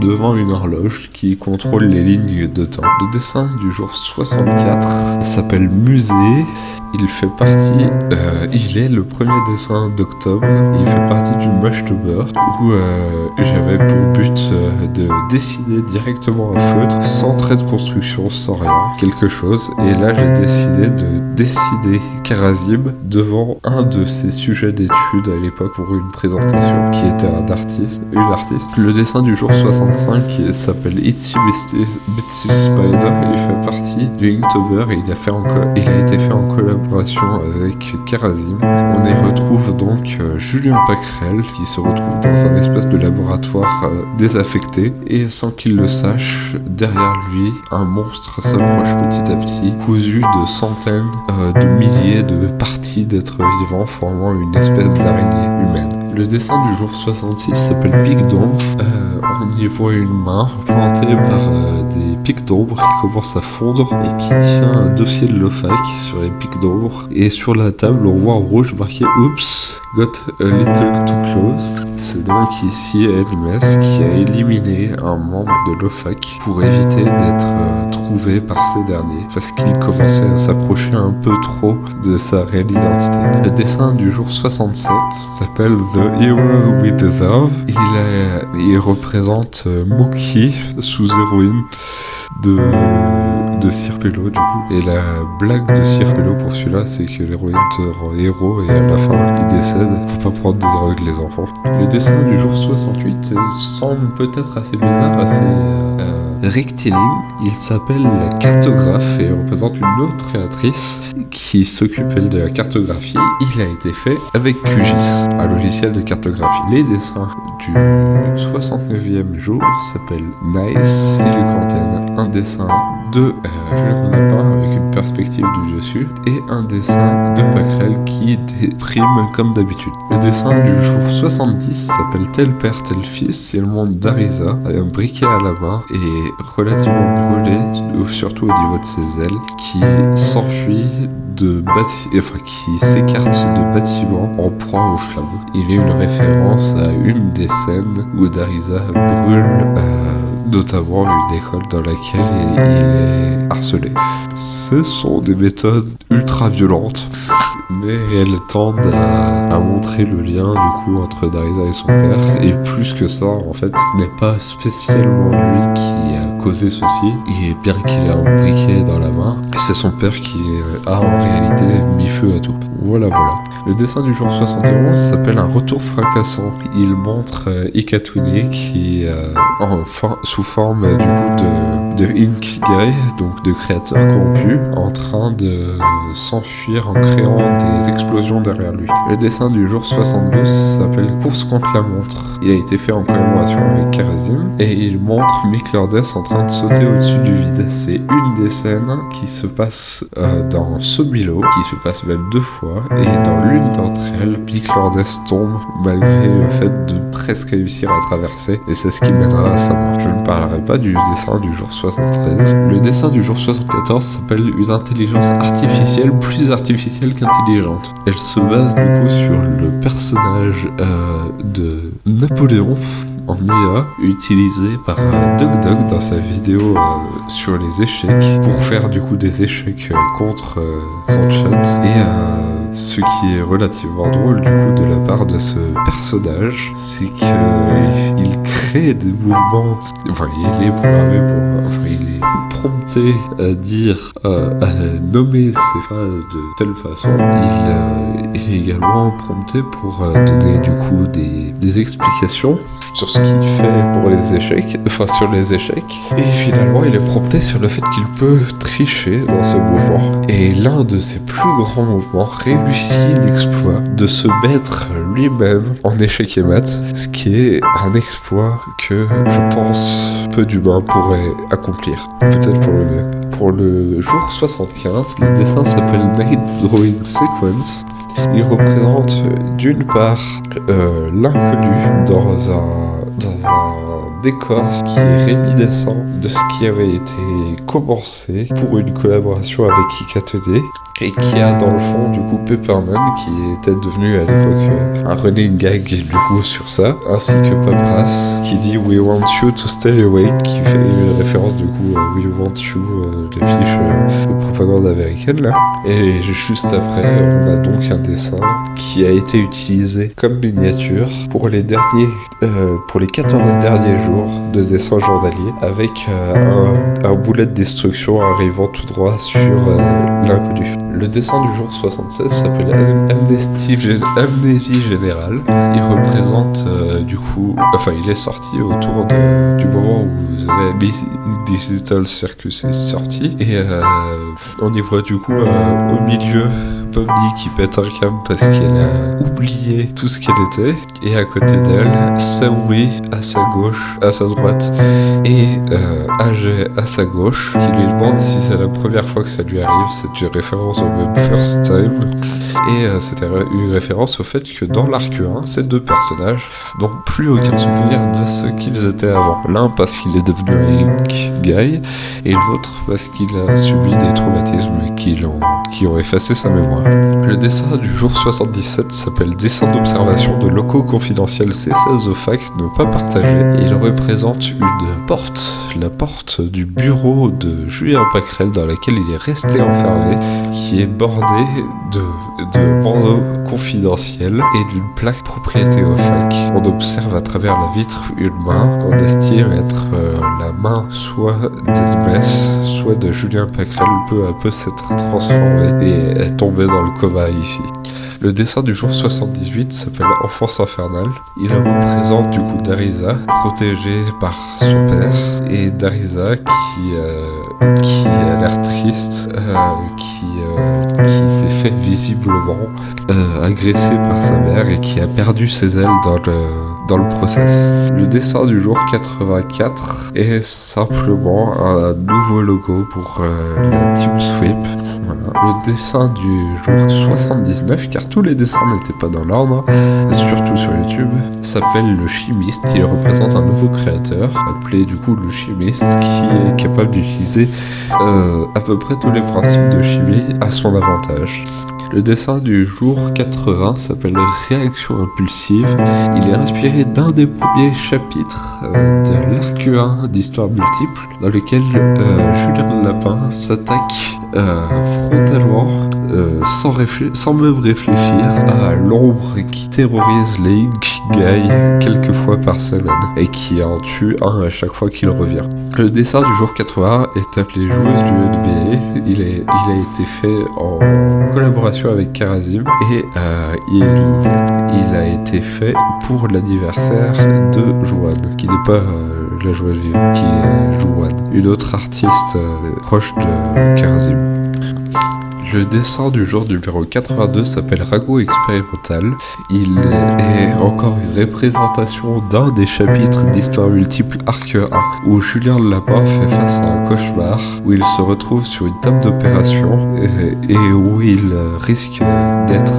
S1: devant une horloge qui contrôle les lignes de temps. Le dessin du jour 64 s'appelle Musée. Il fait partie, il est le premier dessin d'octobre. Il fait partie du Moshtober où j'avais pour but de dessiner directement un feutre, sans trait de construction, sans rien, quelque chose. Et là, j'ai décidé de dessiner Karazim devant un de ses sujets d'études à l'époque pour une présentation qui était une artiste. Le dessin du jour 65 s'appelle Itsy Bitsy Spider. Il fait partie du Inktober et il a été fait en collaboration avec Karazim. On y retrouve donc Julien Pacrel qui se retrouve dans un espèce de laboratoire désaffecté et sans qu'il le sache, derrière lui, un monstre s'approche petit à petit, cousu de centaines de milliers de parties d'êtres vivants formant une espèce d'araignée humaine. Le dessin du jour 66 s'appelle Pic d'ombre. On y voit une main plantée par des pics d'ombre qui commencent à fondre et qui tient un dossier de l'OFAC sur les pics d'ombre. Et sur la table, on voit en rouge marqué « Oops, got a little too close ». C'est donc ici Hermes qui a éliminé un membre de l'OFAC pour éviter d'être trouvé par ces derniers, parce qu'il commençait à s'approcher un peu trop de sa réelle identité. Le dessin du jour 67 s'appelle The Hero We Deserve. Il représente Mookie sous héroïne de Cirpello du coup. Et la blague de Cirpello pour celui-là, c'est que l'héroïne te rend héros et à la fin il décède. Faut pas prendre de drogue les enfants. Le dessin du jour 68 semble peut-être assez bizarre, assez rectiligne. Il s'appelle la cartographe et représente une autre créatrice qui s'occupe elle de la cartographie. Il a été fait avec QGIS, un logiciel de cartographie. Les dessins du 69e jour s'appellent Nice. Ils contiennent un dessin de Julien Lapin avec une perspective du dessus et un dessin de Pacrel qui déprime comme d'habitude. Le dessin du jour 70 s'appelle Tel père, tel fils. Il montre Darisa avec un briquet à la main et relativement brûlé, surtout au niveau de ses ailes, qui s'enfuit qui s'écarte de bâtiments en proie aux flammes. Il y a une référence à une des scènes où Darisa brûle notamment une école dans laquelle il est harcelé. Ce sont des méthodes ultra violentes, mais elles tendent à montrer le lien du coup entre Darisa et son père. Et plus que ça, en fait, ce n'est pas spécialement lui qui a causé ceci. Et bien qu'il ait un briquet dans la main, c'est son père qui a en réalité mis feu à tout. Voilà. Le dessin du jour 71 s'appelle un retour fracassant. Il montre Ikatune qui sous forme du coup de Ink Guy, donc de créateur corrompu, en train de s'enfuir en créant des explosions derrière lui. Le dessin du jour 72 s'appelle Course contre la montre. Il a été fait en collaboration avec Karazim et il montre Mick Lourdes en train de sauter au-dessus du vide. C'est une des scènes qui se passe dans Sobilo, qui se passe même 2 fois, et dans l'une d'entre elles, Mick Lourdes tombe malgré le fait de presque réussir à traverser, et c'est ce qui mènera à sa mort. Je ne parlerai pas du dessin du jour 73. Le dessin du jour 74 s'appelle une intelligence artificielle plus artificielle qu'intelligente. Elle se base du coup sur le personnage de Napoléon en IA, utilisé par DuckDuck dans sa vidéo sur les échecs, pour faire du coup des échecs contre son chat. Et ce qui est relativement drôle du coup de la part de ce personnage, c'est qu'il crée des mouvements, il est programmé il est prompté à dire, à nommer ses phrases de telle façon. Il est également prompté pour donner du coup des explications sur ce qu'il fait pour les échecs, sur les échecs. Et finalement, il est prompté sur le fait qu'il peut tricher dans ce mouvement. Et l'un de ses plus grands mouvements réussit l'exploit de se mettre lui-même en échec et mat, ce qui est un exploit que je pense peu d'humains pourraient accomplir. Peut-être pour le mieux. Pour le jour 75, le dessin s'appelle Night Drawing Sequence. Il représente d'une part l'inconnu dans un décor qui est réminiscent de ce qui avait été commencé pour une collaboration avec Ikatune, et qui a dans le fond du coup Pepperman qui était devenu à l'époque un running gag du coup sur ça, ainsi que Papras qui dit We want you to stay awake, qui fait une référence du coup à We want you, les fiches de propagande américaine là. Et juste après on a donc un dessin qui a été utilisé comme miniature pour les 14 derniers jours de dessin journalier, avec un boulet de destruction arrivant tout droit sur l'inconnu. Le dessin du jour 76 s'appelle Amnésie Générale. Il représente il est sorti autour du moment où The Digital Circus est sorti. Et on y voit du coup au milieu Pomni qui pète un câble parce qu'elle a oublié tout ce qu'elle était. Et à côté d'elle, Saouri à sa droite, et AG à sa gauche, qui lui demande si c'est la première fois que ça lui arrive. C'est une référence au même First Time. Et c'était une référence au fait que dans l'arc 1, ces deux personnages n'ont plus aucun souvenir de ce qu'ils étaient avant. L'un parce qu'il est devenu un Ink Guy, et l'autre parce qu'il a subi des traumatismes qui ont effacé sa mémoire. Le dessin du jour 77 s'appelle Dessin d'observation de locaux confidentiels C16 au fac ne pas partagés, et il représente une porte, la porte du bureau de Julien Pacrel dans laquelle il est resté enfermé, qui est bordée de bandeaux confidentiels et d'une plaque propriété au fac. On observe à travers la vitre une main qu'on estime être la main soit d'Hermès, soit de Julien Pacrel, peu à peu s'être transformée et est tombée dans le coma ici. Le dessin du jour 78 s'appelle Enfance infernale. Il représente du coup Darisa, protégée par son père, et Darisa qui a l'air triste, qui s'est fait visiblement agressé par sa mère et qui a perdu ses ailes dans le process. Le dessin du jour 84 est simplement un nouveau logo pour la Team Sweep. Voilà. Le dessin du jour 79, car tous les dessins n'étaient pas dans l'ordre, surtout sur YouTube, s'appelle le chimiste. Il représente un nouveau créateur, appelé du coup le chimiste, qui est capable d'utiliser à peu près tous les principes de chimie à son avantage. Le dessin du jour 80 s'appelle Réaction impulsive. Il est inspiré d'un des premiers chapitres de l'arc 1 d'Histoire multiple, dans lequel Julien Lapin s'attaque frontalement, sans même réfléchir, à l'ombre qui terrorise les Ikigai quelques fois par semaine et qui en tue un à chaque fois qu'il revient. Le dessin du jour 80 est appelé Joueuse du NBA. Il a été fait en collaboration avec Karazim et il a été fait pour l'anniversaire de Joanne, qui n'est pas la joie vivante, qui est Joanne, une autre artiste proche de Karazim. Le dessin du jour numéro 82 s'appelle Ragot expérimental. Il est encore une représentation d'un des chapitres d'Histoire multiple arc 1 où Julien Lapin fait face à un cauchemar, où il se retrouve sur une table d'opération et où il risque d'être...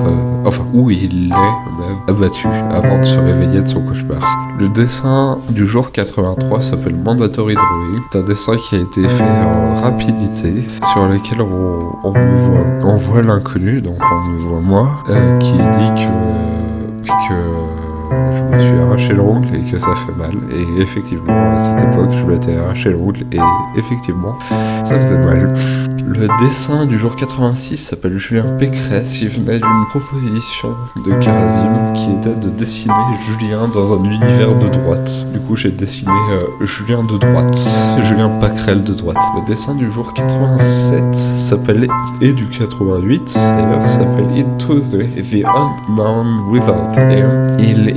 S1: où il est même abattu avant de se réveiller de son cauchemar. Le dessin du jour 83 s'appelle Mandatory Drawing. C'est un dessin qui a été fait en rapidité, sur lequel on voit l'inconnu, donc on me voit moi, qui dit que je me suis arraché l'ongle et que ça fait mal. Et effectivement, à cette époque, je m'étais arraché l'ongle et effectivement, ça faisait mal. Le dessin du jour 86 s'appelle Julien Pécresse. Il venait d'une proposition de Karazim qui était de dessiner Julien dans un univers de droite. Du coup, j'ai dessiné Julien de droite, Julien Pacrel de droite. Le dessin du jour 87 s'appelle, et du 88 d'ailleurs, s'appelle Into the Unknown Without Aim. Il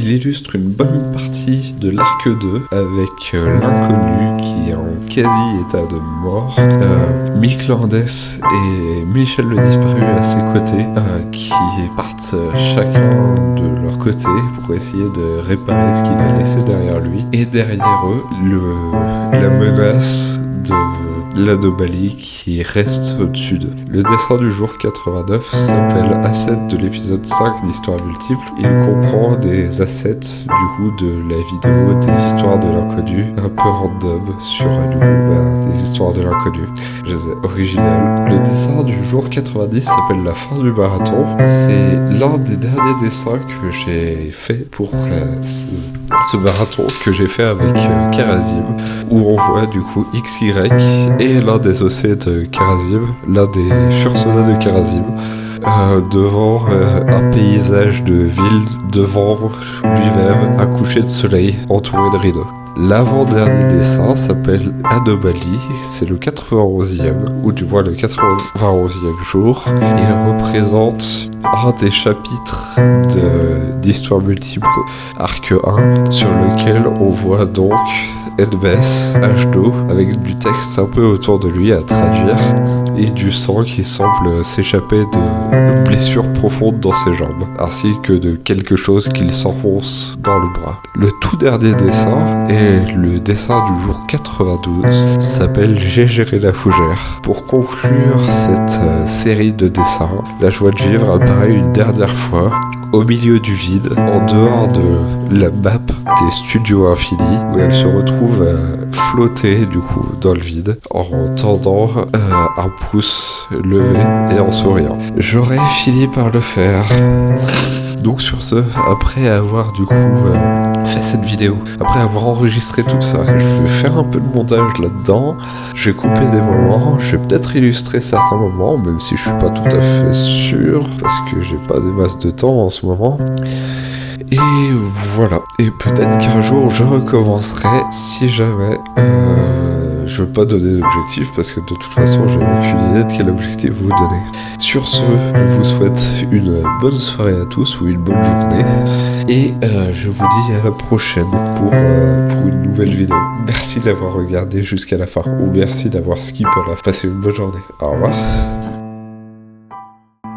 S1: illustre une bonne partie de l'arc 2 avec l'inconnu qui est en quasi-état de mort, Mick Landès et Michel le Disparu à ses côtés, qui partent chacun de leur côté pour essayer de réparer ce qu'il a laissé derrière lui. Et derrière eux, la menace de l'anomalie qui reste au-dessus d'eux. Le dessin du jour 89 s'appelle Asset de l'épisode 5 d'Histoire multiple. Il comprend des assets du coup de la vidéo des histoires de l'inconnu, un peu random sur les histoires de l'inconnu. Je sais, original. Le dessin du jour 90 s'appelle La fin du marathon. C'est l'un des derniers dessins que j'ai fait pour ce marathon que j'ai fait avec Karazim, où on voit du coup XY et l'un des OC de Karazim, l'un des Fursoda de Karazim, devant un paysage de ville, devant lui-même un coucher de soleil entouré de rideaux. L'avant-dernier dessin s'appelle Anomalie, c'est le 91e, ou du moins le 91e jour. Il représente un des chapitres d'Histoire multiple arc 1, sur lequel on voit donc Edbess, H2, avec du texte un peu autour de lui à traduire, et du sang qui semble s'échapper de blessures profondes dans ses jambes, ainsi que de quelque chose qu'il s'enfonce dans le bras. Le tout dernier dessin est le dessin du jour 92, s'appelle J'ai géré la fougère. Pour conclure cette série de dessins, la joie de vivre apparaît une dernière fois, au milieu du vide, en dehors de la map des studios infinis, où elle se retrouve flotter du coup dans le vide, en tendant un pouce levé et en souriant. J'aurais fini par le faire. Donc sur ce, après avoir du coup fait cette vidéo, après avoir enregistré tout ça, je vais faire un peu de montage là-dedans, je vais couper des moments, je vais peut-être illustrer certains moments, même si je suis pas tout à fait sûr, parce que j'ai pas des masses de temps en ce moment. Et voilà, et peut-être qu'un jour je recommencerai si jamais je veux pas donner d'objectif parce que de toute façon j'ai aucune idée de quel objectif vous donner. Sur ce, je vous souhaite une bonne soirée à tous ou une bonne journée et je vous dis à la prochaine pour une nouvelle vidéo. Merci d'avoir regardé jusqu'à la fin ou merci d'avoir skip à la fin. Passez une bonne journée. Au revoir.